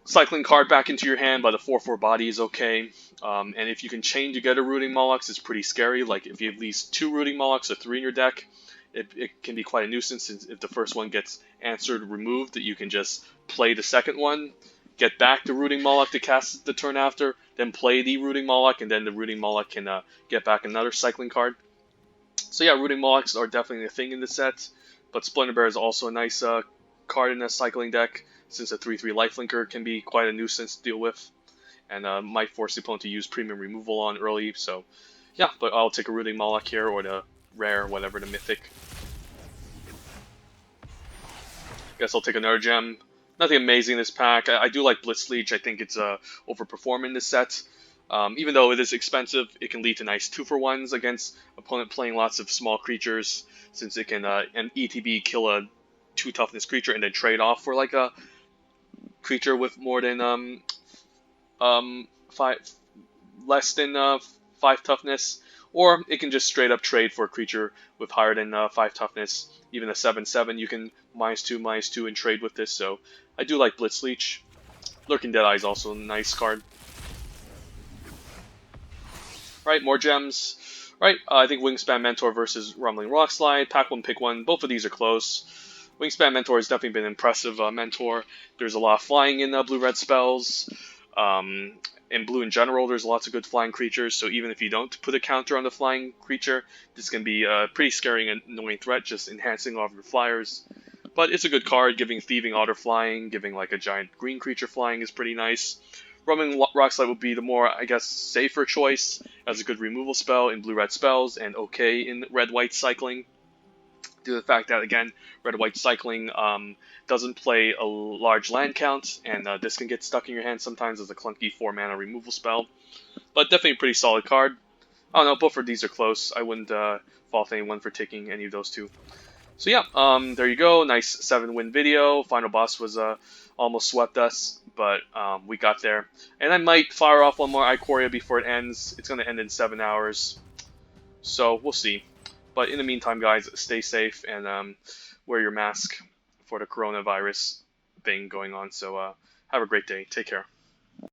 cycling card back into your hand, but a 4/4 body is okay. And if you can chain to get a Rooting Moloch, it's pretty scary. Like, if you have at least 2 Rooting Molochs or 3 in your deck, it can be quite a nuisance. Since if the first one gets answered removed, that you can just play the second one, get back the Rooting Moloch to cast the turn after, then play the Rooting Moloch, and then the Rooting Moloch can get back another cycling card. So yeah, Rooting Molochs are definitely a thing in this set, but Splendor Bear is also a nice card in a cycling deck, since a 3/3 lifelinker can be quite a nuisance to deal with, and might force the opponent to use premium removal on early. So yeah, but I'll take a Rooting Moloch here, or the rare, whatever, the mythic. Guess I'll take another gem. Nothing amazing in this pack. I do like Blitzleech. I think it's overperforming this set. Even though it is expensive, it can lead to nice 2-for-1s against opponent playing lots of small creatures, since it can an ETB kill a 2 toughness creature and then trade off for like a creature with more than less than 5 toughness, or it can just straight up trade for a creature with higher than 5 toughness. Even a 7/7 you can -2/-2 and trade with this. So I do like Blitzleech. Lurking Deadeye is also a nice card. Right, more gems. Right, I think Wingspan Mentor versus Rumbling Rockslide. Pack one, pick one. Both of these are close. Wingspan Mentor has definitely been an impressive mentor. There's a lot of flying in blue-red spells. In blue in general, there's lots of good flying creatures, so even if you don't put a counter on the flying creature, this can be a pretty scary and annoying threat, just enhancing all of your flyers. But it's a good card, giving Thieving Otter flying, giving like a giant green creature flying is pretty nice. Rumbling Rockslide would be the more, I guess, safer choice, as a good removal spell in blue-red spells, and okay in red-white cycling. due to the fact that, again, red-white cycling doesn't play a large land count, and this can get stuck in your hand sometimes as a clunky 4-mana removal spell. But definitely a pretty solid card. Oh no, both of these are close. I wouldn't fault anyone for taking any of those two. So yeah, there you go. Nice 7-win video. Final boss was almost swept us, but we got there. And I might fire off one more Ikoria before it ends. It's going to end in 7 hours, so we'll see. But in the meantime, guys, stay safe and wear your mask for the coronavirus thing going on. So have a great day. Take care.